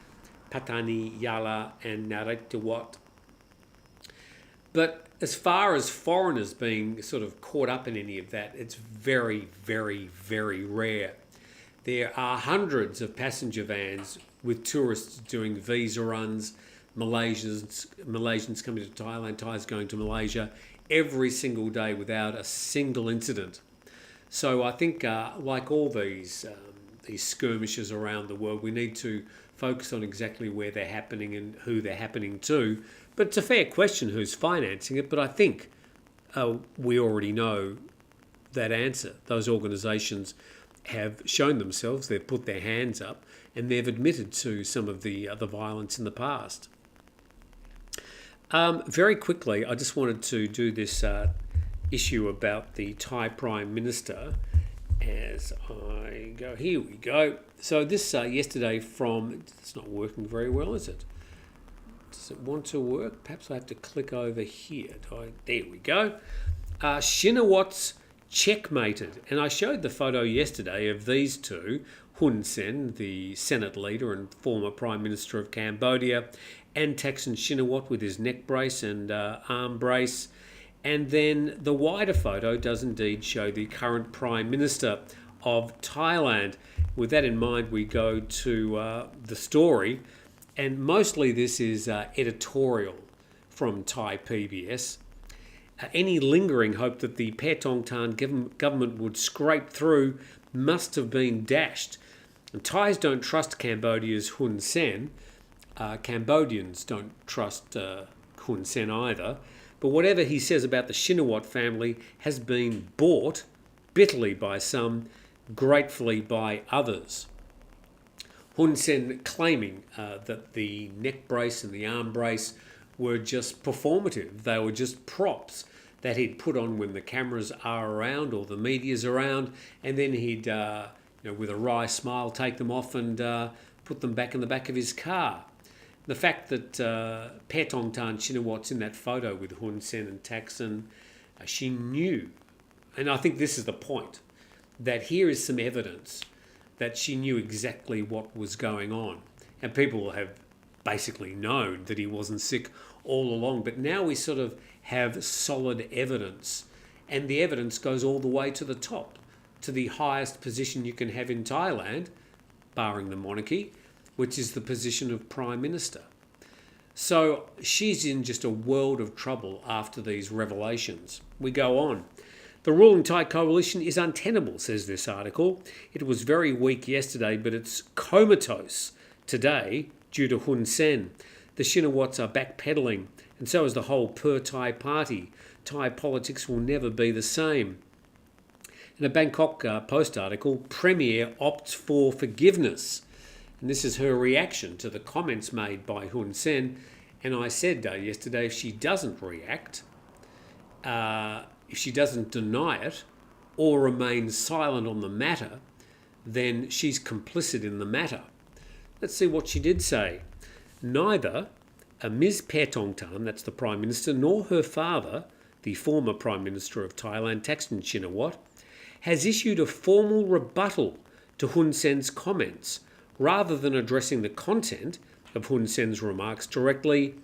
Pattani, Yala and Narathiwat. But as far as foreigners being sort of caught up in any of that, it's very, very, very rare. There are hundreds of passenger vans with tourists doing visa runs, Malaysians coming to Thailand, Thais going to Malaysia every single day without a single incident. So I think like all these skirmishes around the world, we need to focus on exactly where they're happening and who they're happening to. But it's a fair question who's financing it, but I think we already know that answer. Those organisations have shown themselves, they've put their hands up, and they've admitted to some of the violence in the past. Very quickly, I just wanted to do this issue about the Thai Prime Minister as I go. Here we go. So this yesterday from... It's not working very well, is it? Does it want to work? Perhaps I have to click over here. There we go. Shinawatra checkmated. And I showed the photo yesterday of these two, Hun Sen, the Senate leader and former Prime Minister of Cambodia, and Thaksin Shinawatra with his neck brace and arm brace. And then the wider photo does indeed show the current Prime Minister of Thailand. With that in mind, we go to the story. And mostly this is editorial from Thai PBS. Any lingering hope that the Paetongtarn government would scrape through must have been dashed. And Thais don't trust Cambodia's Hun Sen. Cambodians don't trust Hun Sen either. But whatever he says about the Shinawatra family has been bought bitterly by some, gratefully by others. Hun Sen claiming that the neck brace and the arm brace were just performative. They were just props that he'd put on when the cameras are around or the media's around, and then he'd, with a wry smile, take them off and put them back in the back of his car. The fact that Paetongtarn Shinawatra's in that photo with Hun Sen and Thaksin, she knew, and I think this is the point, that here is some evidence that she knew exactly what was going on. And people have basically known that he wasn't sick all along. But now we sort of have solid evidence. And the evidence goes all the way to the top. to the highest position you can have in Thailand, barring the monarchy, which is the position of Prime Minister. So she's in just a world of trouble after these revelations. We go on. The ruling Thai coalition is untenable, says this article. It was very weak yesterday, but it's comatose today due to Hun Sen. The Shinawats are backpedaling, and so is the whole Per-Thai party. Thai politics will never be the same. In a Bangkok Post article, Premier opts for forgiveness. And this is her reaction to the comments made by Hun Sen. And I said yesterday, if she doesn't react, if she doesn't deny it or remain silent on the matter, then she's complicit in the matter. Let's see what she did say. Neither Ms. Paetongtarn, that's the Prime Minister, nor her father, the former Prime Minister of Thailand, Thaksin Shinawatra, has issued a formal rebuttal to Hun Sen's comments. Rather than addressing the content of Hun Sen's remarks directly,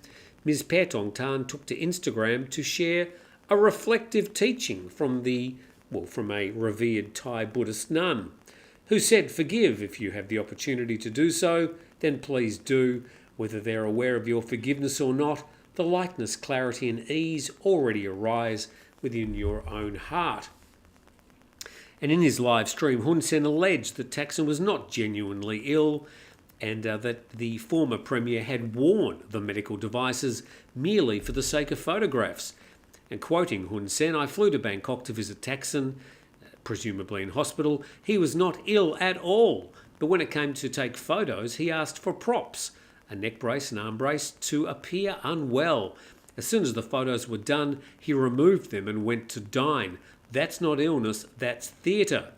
Ms. Paetongtarn took to Instagram to share a reflective teaching from a revered Thai Buddhist nun, who said, "Forgive if you have the opportunity to do so, then please do. Whether they're aware of your forgiveness or not, the lightness, clarity and ease already arise within your own heart." And in his live stream, Hun Sen alleged that Thaksin was not genuinely ill and that the former Premier had worn the medical devices merely for the sake of photographs. And quoting Hun Sen, "I flew to Bangkok to visit Thaksin, presumably in hospital. He was not ill at all, but when it came to take photos, he asked for props, a neck brace and arm brace, to appear unwell. As soon as the photos were done, he removed them and went to dine. That's not illness, that's theatre."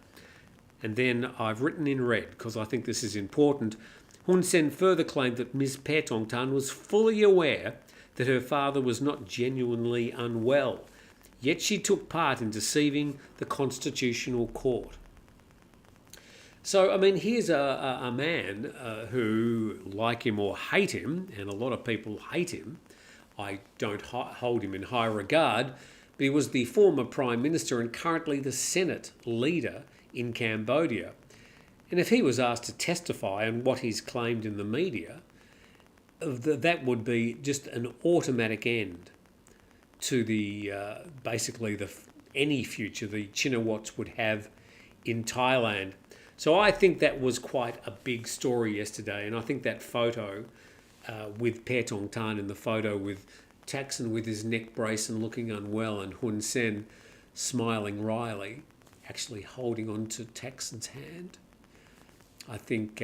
And then I've written in red, because I think this is important, Hun Sen further claimed that Ms. Paetongtarn was fully aware that her father was not genuinely unwell, yet she took part in deceiving the Constitutional Court. So, I mean, here's a man who, like him or hate him, and a lot of people hate him, I don't hold him in high regard, but he was the former Prime Minister and currently the Senate leader in Cambodia. And if he was asked to testify on what he's claimed in the media, that would be just an automatic end to the any future the Chinawats would have in Thailand. So I think that was quite a big story yesterday, and I think that photo with Paetongtarn in the photo with Thaksin with his neck brace and looking unwell, and Hun Sen smiling wryly, actually holding on to Thaksin's hand. I think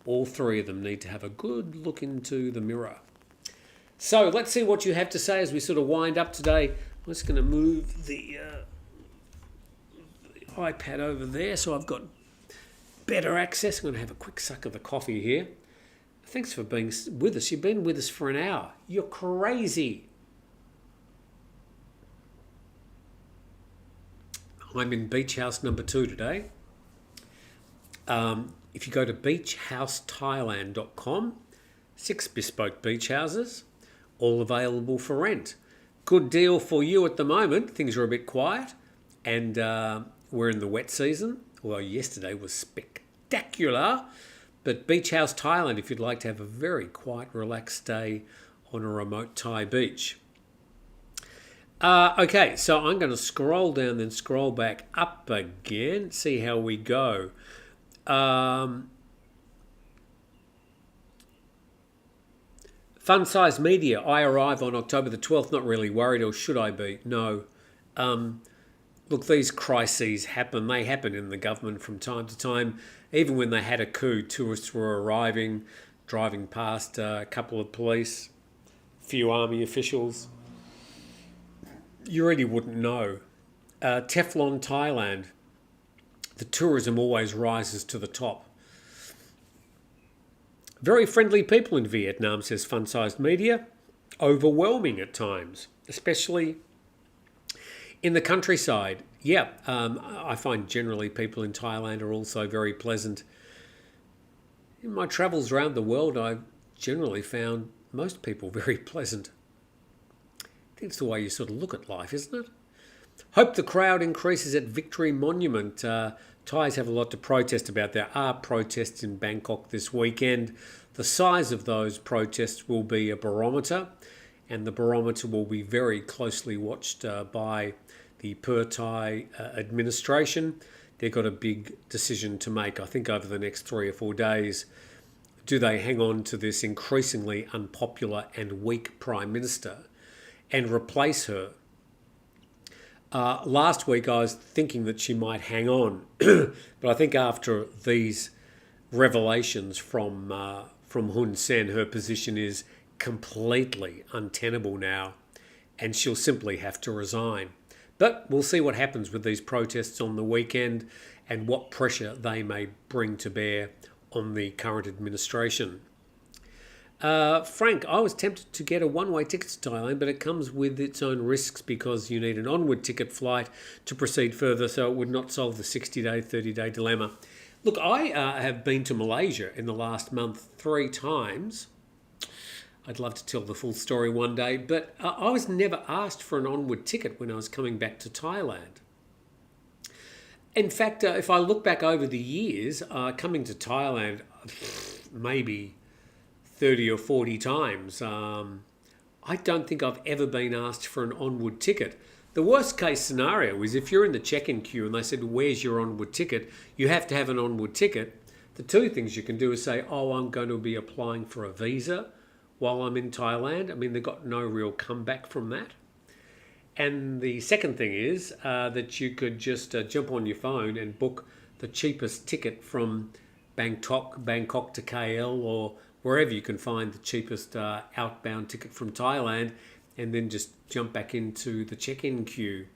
all three of them need to have a good look into the mirror. So let's see what you have to say as we sort of wind up today. I'm just going to move the iPad over there so I've got better access. I'm going to have a quick suck of the coffee here. Thanks for being with us. You've been with us for an hour. You're crazy. I'm in beach house number 2 today. If you go to beachhousethailand.com, 6 bespoke beach houses, all available for rent. Good deal for you at the moment. Things are a bit quiet, and we're in the wet season. Well, yesterday was spectacular. But Beach House Thailand, if you'd like to have a very quiet, relaxed stay on a remote Thai beach. Okay, so I'm going to scroll down, then scroll back up again, see how we go. Fun Size Media, I arrive on October the 12th, not really worried, or should I be? No. Look, these crises happen. They happen in the government from time to time. Even when they had a coup, tourists were arriving, driving past a couple of police, a few army officials. You really wouldn't know. Teflon Thailand, the tourism always rises to the top. Very friendly people in Vietnam, says Fun-Sized Media. Overwhelming at times, especially in the countryside. Yeah, I find generally people in Thailand are also very pleasant. In my travels around the world, I've generally found most people very pleasant. I think it's the way you sort of look at life, isn't it? Hope the crowd increases at Victory Monument. Thais have a lot to protest about. There are protests in Bangkok this weekend. The size of those protests will be a barometer, and the barometer will be very closely watched by the Thai administration. They've got a big decision to make, I think, over the next 3 or 4 days. Do they hang on to this increasingly unpopular and weak Prime Minister and replace her? Last week I was thinking that she might hang on, but I think after these revelations from Hun Sen, her position is completely untenable now, and she'll simply have to resign. But we'll see what happens with these protests on the weekend and what pressure they may bring to bear on the current administration. Frank, I was tempted to get a one-way ticket to Thailand, but it comes with its own risks because you need an onward ticket flight to proceed further, so it would not solve the 60-day, 30-day dilemma. Look, I have been to Malaysia in the last month 3 times. I'd love to tell the full story one day, but I was never asked for an onward ticket when I was coming back to Thailand. In fact, if I look back over the years, coming to Thailand, maybe 30 or 40 times. I don't think I've ever been asked for an onward ticket. The worst case scenario is if you're in the check-in queue and they said, where's your onward ticket? You have to have an onward ticket. The 2 things you can do is say, oh, I'm going to be applying for a visa while I'm in Thailand. I mean, they've got no real comeback from that. And the second thing is that you could just jump on your phone and book the cheapest ticket from Bangkok to KL, or wherever you can find the cheapest outbound ticket from Thailand, and then just jump back into the check-in queue.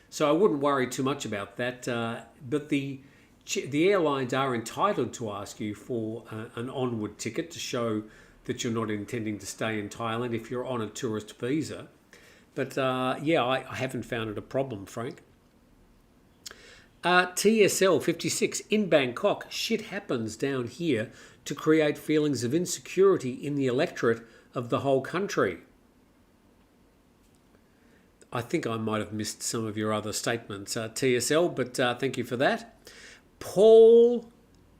So I wouldn't worry too much about that. But the airlines are entitled to ask you for an onward ticket to show that you're not intending to stay in Thailand if you're on a tourist visa. But I haven't found it a problem, Frank. TSL 56, in Bangkok, shit happens down here to create feelings of insecurity in the electorate of the whole country. I think I might have missed some of your other statements, TSL, but thank you for that. Paul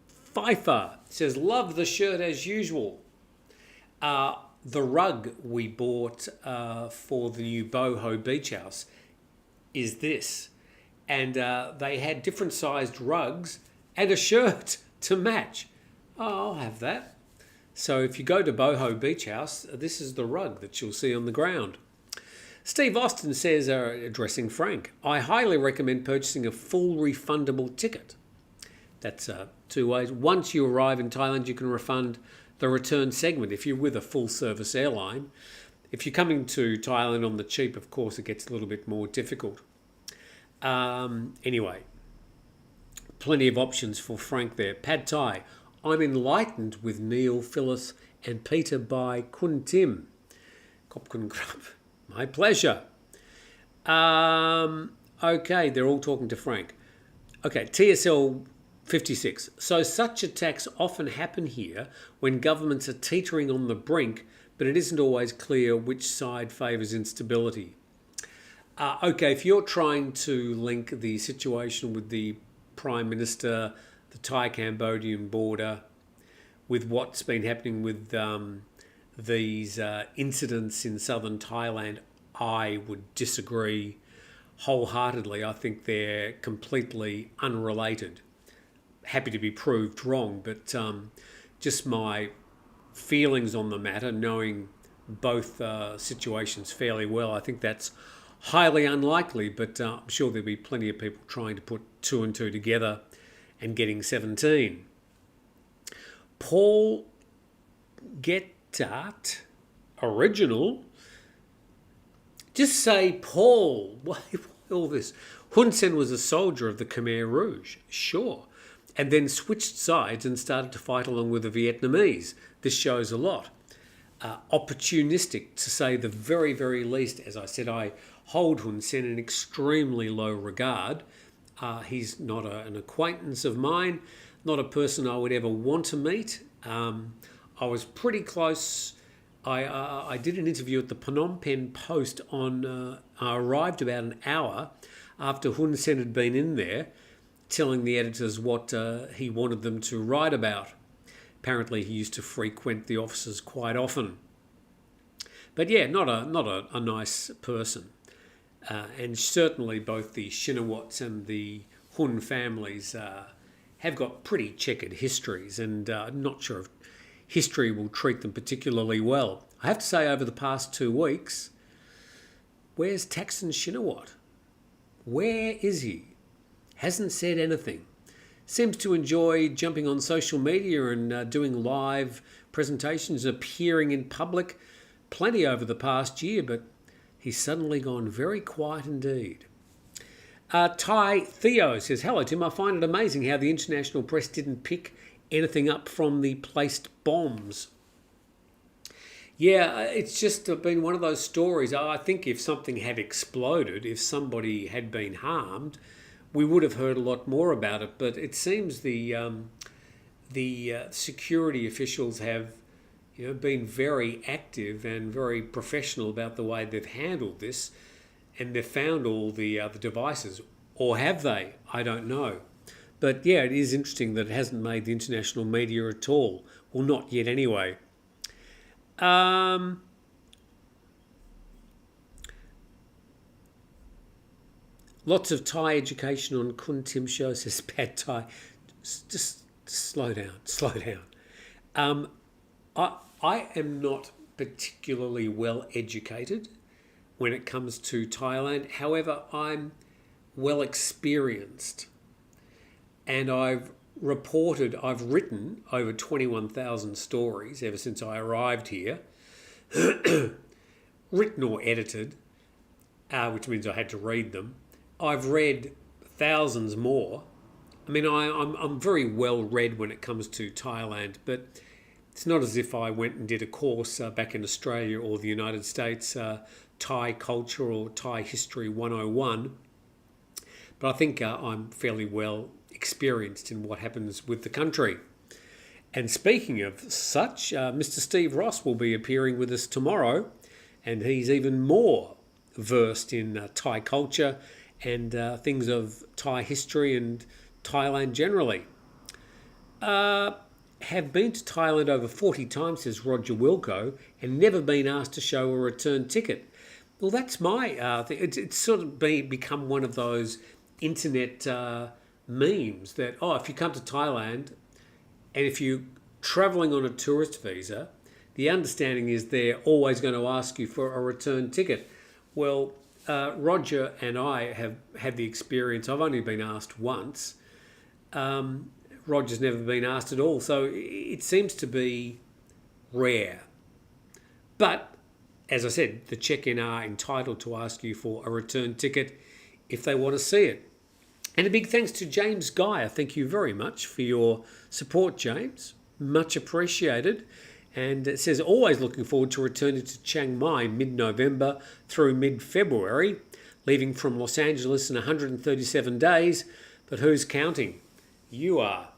Pfeiffer says, love the shirt as usual. The rug we bought for the new Boho Beach House is this. And they had different sized rugs and a shirt to match. Oh, I'll have that. So if you go to Boho Beach House, this is the rug that you'll see on the ground. Steve Austin says, addressing Frank, I highly recommend purchasing a full refundable ticket. That's 2 ways. Once you arrive in Thailand, you can refund the return segment if you're with a full service airline. If you're coming to Thailand on the cheap, of course, it gets a little bit more difficult. Anyway, plenty of options for Frank there. Pad Thai, I'm enlightened with Neil, Phyllis and Peter by Kun Tim. Kop Kun Krab. My pleasure. Okay, they're all talking to Frank. Okay, TSL 56. So such attacks often happen here when governments are teetering on the brink, but it isn't always clear which side favours instability. Okay, if you're trying to link the situation with the Prime Minister, the Thai-Cambodian border, with what's been happening with these incidents in southern Thailand, I would disagree wholeheartedly. I think they're completely unrelated. Happy to be proved wrong, but just my feelings on the matter, knowing both situations fairly well, I think that's highly unlikely, but I'm sure there'll be plenty of people trying to put 2 and 2 together and getting 17. Paul Getat, original. Just say Paul. Why all this? Hun Sen was a soldier of the Khmer Rouge, sure, and then switched sides and started to fight along with the Vietnamese. This shows a lot. Opportunistic, to say the very, very least. As I said, I hold Hun Sen in extremely low regard. He's not an acquaintance of mine, not a person I would ever want to meet. I was pretty close. I did an interview at the Phnom Penh Post on, I arrived about an hour after Hun Sen had been in there telling the editors what he wanted them to write about. Apparently he used to frequent the offices quite often. But yeah, not a nice person. And certainly both the Shinawats and the Hun families have got pretty checkered histories, and I'm not sure if history will treat them particularly well. I have to say, over the past 2 weeks, where's Thaksin Shinawat? Where is he? Hasn't said anything. Seems to enjoy jumping on social media and doing live presentations, appearing in public plenty over the past year, but he's suddenly gone very quiet indeed. Thai Theo says, hello Tim, I find it amazing how the international press didn't pick anything up from the placed bombs. Yeah, it's just been one of those stories. I think if something had exploded, if somebody had been harmed, we would have heard a lot more about it. But it seems the security officials have been very active and very professional about the way they've handled this, and they've found all the devices. Or have they? I don't know. But yeah, it is interesting that it hasn't made the international media at all. Well, not yet anyway. Lots of Thai education on Kun Tim show, says Pad Thai. Just slow down. I am not particularly well educated when it comes to Thailand. However, I'm well experienced, and I've written over 21,000 stories ever since I arrived here, written or edited, which means I had to read them. I've read thousands more. I mean, I'm very well read when it comes to Thailand, but it's not as if I went and did a course back in Australia or the United States, Thai culture or Thai history 101. But I think I'm fairly well experienced in what happens with the country. And speaking of such, Mr. Steve Ross will be appearing with us tomorrow, and he's even more versed in Thai culture and things of Thai history and Thailand generally. Have been to Thailand over 40 times, says Roger Wilco, and never been asked to show a return ticket. Well, that's my thing. It's sort of become one of those internet memes that, if you come to Thailand and if you're travelling on a tourist visa, the understanding is they're always going to ask you for a return ticket. Well, Roger and I have had the experience. I've only been asked once. Roger's never been asked at all. So it seems to be rare. But, as I said, the check-in are entitled to ask you for a return ticket if they want to see it. And a big thanks to James Geyer. Thank you very much for your support, James. Much appreciated. And it says, always looking forward to returning to Chiang Mai mid-November through mid-February, leaving from Los Angeles in 137 days. But who's counting? You are.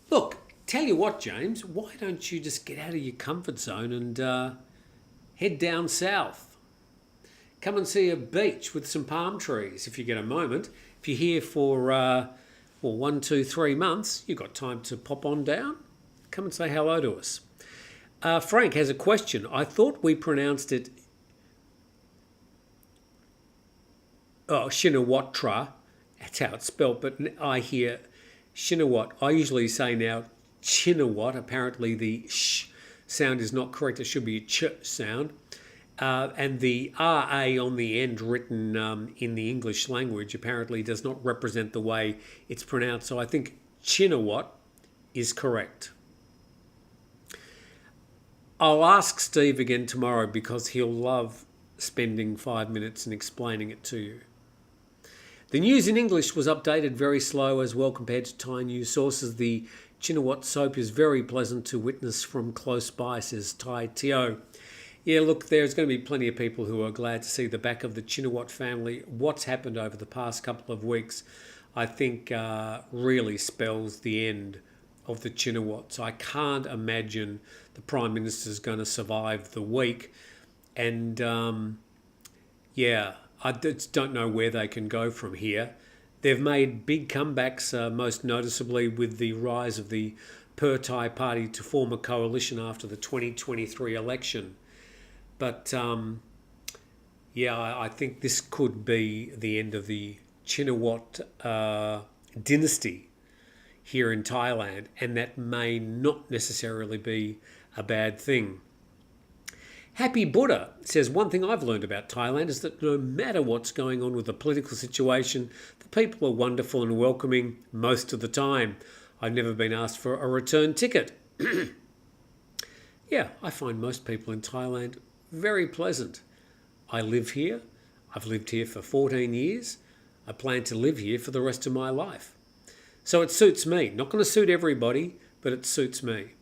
Look, tell you what, James, why don't you just get out of your comfort zone and head down south? Come and see a beach with some palm trees if you get a moment. If you're here for 1, 2, 3 months, you've got time to pop on down. Come and say hello to us. Frank has a question. I thought we pronounced it Shinawatra. That's how it's spelled, but I hear Shinawat. I usually say now Chinawat. Apparently the sh sound is not correct. It should be a ch sound. And the RA on the end written in the English language apparently does not represent the way it's pronounced. So I think Chinawat is correct. I'll ask Steve again tomorrow because he'll love spending 5 minutes and explaining it to you. The news in English was updated very slow as well compared to Thai news sources. The Chinawat soap is very pleasant to witness from close by, says Thai Teo. Yeah, look, there's going to be plenty of people who are glad to see the back of the Chinawat family. What's happened over the past couple of weeks, I think, really spells the end of the Chinawats. I can't imagine the Prime Minister's going to survive the week. And, I just don't know where they can go from here. They've made big comebacks, most noticeably with the rise of the Per-Thai party to form a coalition after the 2023 election. But yeah, I think this could be the end of the Shinawatra dynasty here in Thailand, and that may not necessarily be a bad thing. Happy Buddha says, one thing I've learned about Thailand is that no matter what's going on with the political situation, the people are wonderful and welcoming most of the time. I've never been asked for a return ticket. Yeah, I find most people in Thailand very pleasant. I live here. I've lived here for 14 years. I plan to live here for the rest of my life. So it suits me. Not going to suit everybody, but it suits me.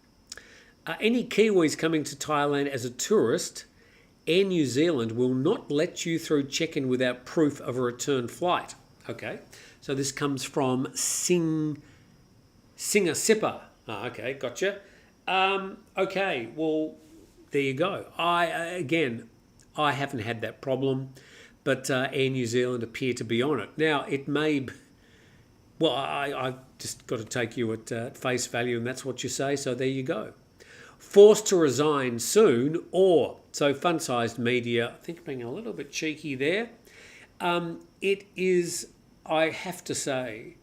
Any Kiwis coming to Thailand as a tourist, Air New Zealand will not let you through check-in without proof of a return flight. Okay, so this comes from Singasipa. Okay, gotcha. Okay, well, there you go. I haven't had that problem, but Air New Zealand appear to be on it. Now, it may... Well, I've just got to take you at face value, and that's what you say, so there you go. Forced to resign soon, or... So fun-sized media, I think being a little bit cheeky there. It is, I have to say,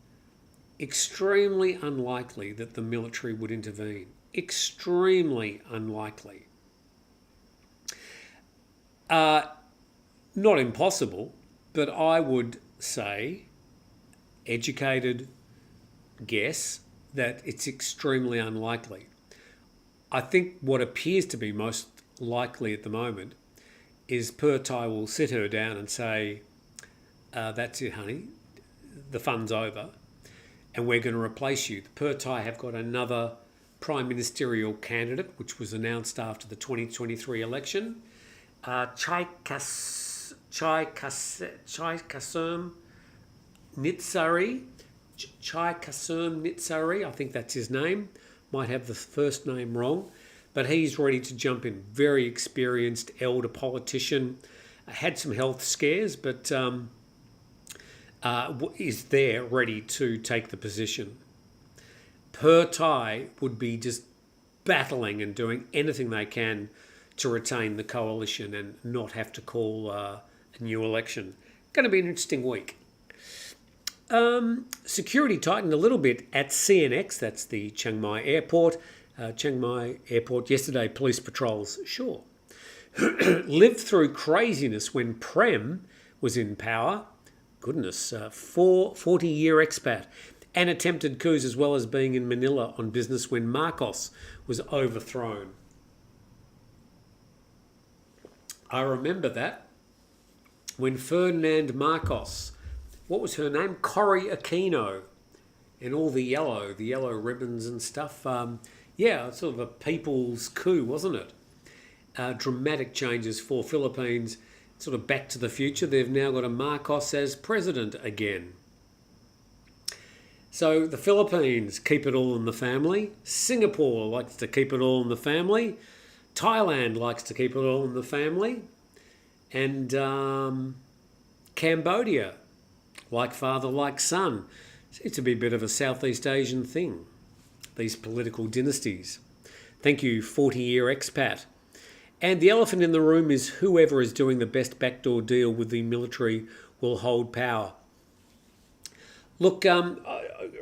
extremely unlikely that the military would intervene. Extremely unlikely. Not impossible, but I would say, educated guess, that it's extremely unlikely. I think what appears to be most likely at the moment is Per-Thai will sit her down and say, that's it, honey, the fun's over, and we're going to replace you. The Per-Thai have got another prime ministerial candidate, which was announced after the 2023 election. Chai Kasum Nitsari. Chai Kasum Nitsari, I think that's his name. Might have the first name wrong, but he's ready to jump in. Very experienced elder politician. Had some health scares, but is there ready to take the position. Per-Thai would be just battling and doing anything they can to retain the coalition and not have to call a new election. Going to be an interesting week. Security tightened a little bit at CNX, that's the Chiang Mai Airport. Chiang Mai Airport yesterday, police patrols, sure. Lived through craziness when Prem was in power. Goodness, 40-year expat. And attempted coups as well as being in Manila on business when Marcos was overthrown. I remember that. When Ferdinand Marcos, what was her name? Cory Aquino, and all the yellow ribbons and stuff. Yeah, sort of a people's coup, wasn't it? Dramatic changes for Philippines, sort of back to the future. They've now got a Marcos as president again. So the Philippines keep it all in the family. Singapore likes to keep it all in the family. Thailand likes to keep it all in the family. And Cambodia, like father, like son. Seems to be a bit of a Southeast Asian thing, these political dynasties. Thank you, 40-year expat. And the elephant in the room is whoever is doing the best backdoor deal with the military will hold power. Look,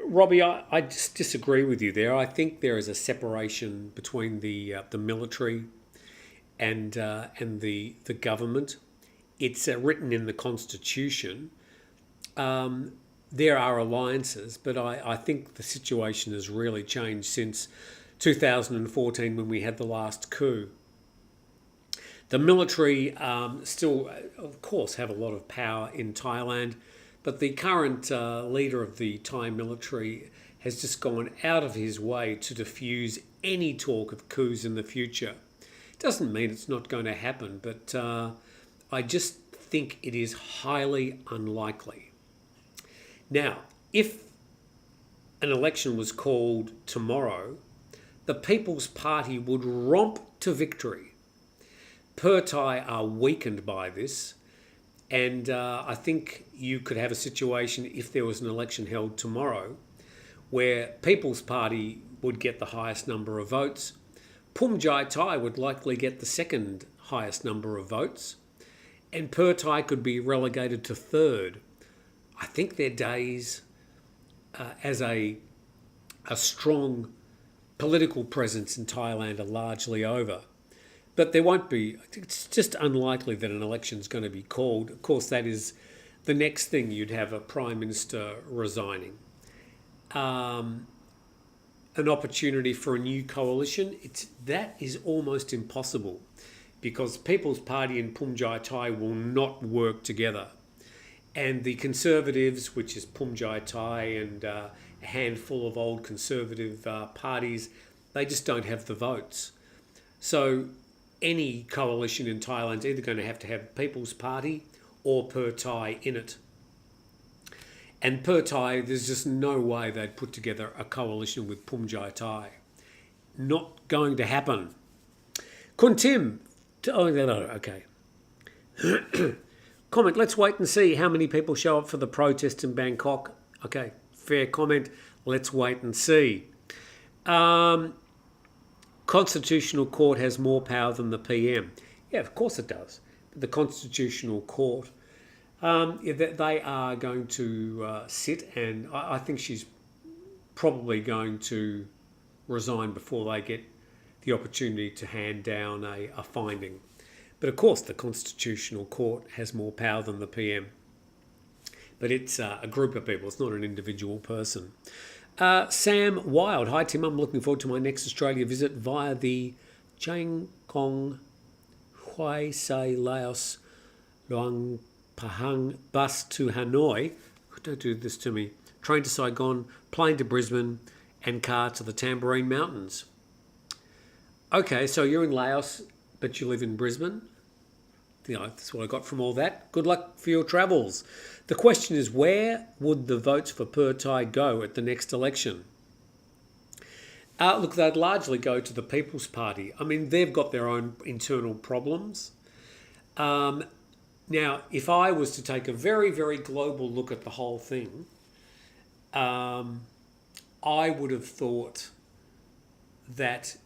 Robbie, I just disagree with you there. I think there is a separation between the military and the government. It's written in the Constitution. There are alliances, but I think the situation has really changed since 2014 when we had the last coup. The military still, of course, have a lot of power in Thailand, but the current leader of the Thai military has just gone out of his way to diffuse any talk of coups in the future. Doesn't mean it's not going to happen, but I just think it is highly unlikely. Now, if an election was called tomorrow, the People's Party would romp to victory. Per-Thai are weakened by this. And I think you could have a situation, if there was an election held tomorrow, where People's Party would get the highest number of votes. Phum Jai Thai would likely get the second highest number of votes. And Pheu Thai could be relegated to third. I think their days as a strong political presence in Thailand are largely over. But there won't be, it's just unlikely that an election's going to be called. Of course, that is the next thing. You'd have a Prime Minister resigning. An opportunity for a new coalition, that is almost impossible because People's Party and Phum Jai Thai will not work together. And the Conservatives, which is Phum Jai Thai and a handful of old Conservative parties, they just don't have the votes. So any coalition in Thailand is either going to have People's Party or Pheu Thai in it. And Pheu Thai, there's just no way they'd put together a coalition with Phum Jai Thai. Not going to happen. Kun Tim, okay. Comment, let's wait and see how many people show up for the protest in Bangkok. Okay, fair comment. Let's wait and see. Constitutional Court has more power than the PM. Yeah, of course it does. But the Constitutional Court, they are going to sit, and I think she's probably going to resign before they get the opportunity to hand down a finding. But of course, the Constitutional Court has more power than the PM. But it's a group of people. It's not an individual person. Sam Wild. Hi, Tim. I'm looking forward to my next Australia visit via the Chiang Kong Hoi Sai Laos Luang Pahang bus to Hanoi. Don't do this to me. Train to Saigon, plane to Brisbane, and car to the Tambourine Mountains. Okay, so you're in Laos, but you live in Brisbane. That's what I got from all that. Good luck for your travels. The question is, where would the votes for Pheu Thai go at the next election? Look, they'd largely go to the People's Party. I mean, they've got their own internal problems. Now, if I was to take a very, very global look at the whole thing, I would have thought that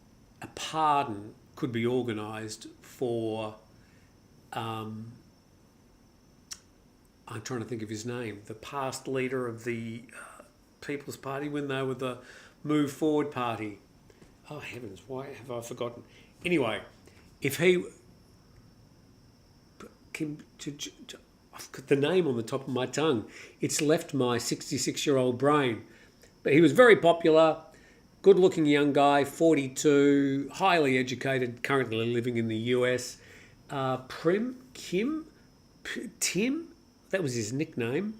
a pardon could be organised for... I'm trying to think of his name, the past leader of the People's Party when they were the Move Forward Party. Oh, heavens, why have I forgotten? Anyway, if he... I've got the name on the top of my tongue. It's left my 66-year-old brain. But he was very popular, good-looking young guy, 42, highly educated, currently living in the US. Tim? That was his nickname.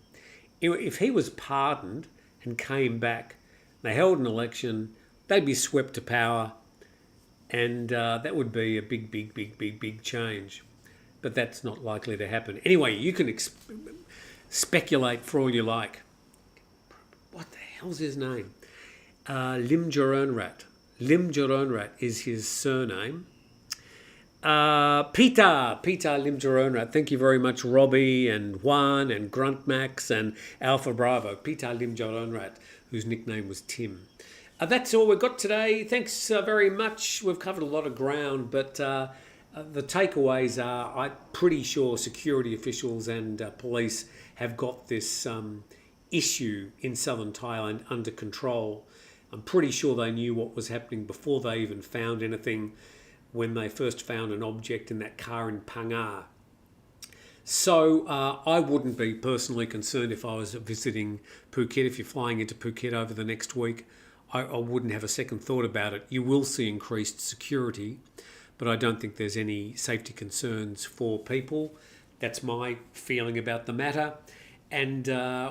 If he was pardoned and came back, they held an election, they'd be swept to power, and that would be a big change. But that's not likely to happen. Anyway, you can speculate for all you like. What the hell's his name? Lim Jaronrat. Lim Jaronrat is his surname. Peter Lim Jaronrat. Thank you very much, Robbie and Juan and Grunt Max and Alpha Bravo. Peter Lim Jaronrat, whose nickname was Tim. That's all we've got today. Thanks very much. We've covered a lot of ground, but the takeaways are I'm pretty sure security officials and police have got this issue in southern Thailand under control. I'm pretty sure they knew what was happening before they even found anything when they first found an object in that car in Phang Nga. So I wouldn't be personally concerned if I was visiting Phuket. If you're flying into Phuket over the next week, I wouldn't have a second thought about it. You will see increased security, but I don't think there's any safety concerns for people. That's my feeling about the matter. And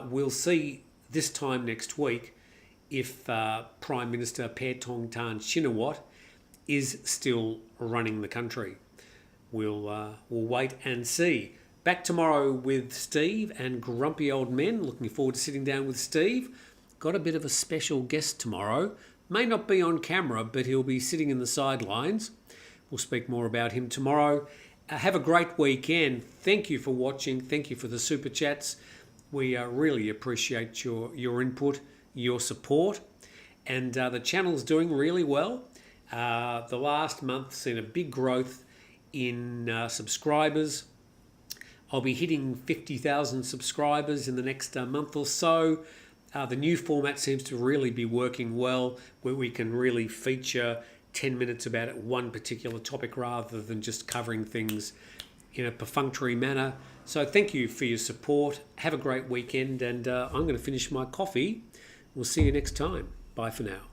we'll see this time next week if Prime Minister Paetongtarn Shinawatra is still running the country. We'll wait and see. Back tomorrow with Steve and Grumpy Old Men. Looking forward to sitting down with Steve. Got a bit of a special guest tomorrow. May not be on camera, but he'll be sitting in the sidelines. We'll speak more about him tomorrow. Have a great weekend. Thank you for watching. Thank you for the super chats. We really appreciate your input, your support. And the channel's doing really well. The last month's seen a big growth in subscribers. I'll be hitting 50,000 subscribers in the next month or so. The new format seems to really be working well, where we can really feature 10 minutes about one particular topic rather than just covering things in a perfunctory manner. So thank you for your support. Have a great weekend, and I'm going to finish my coffee. We'll see you next time. Bye for now.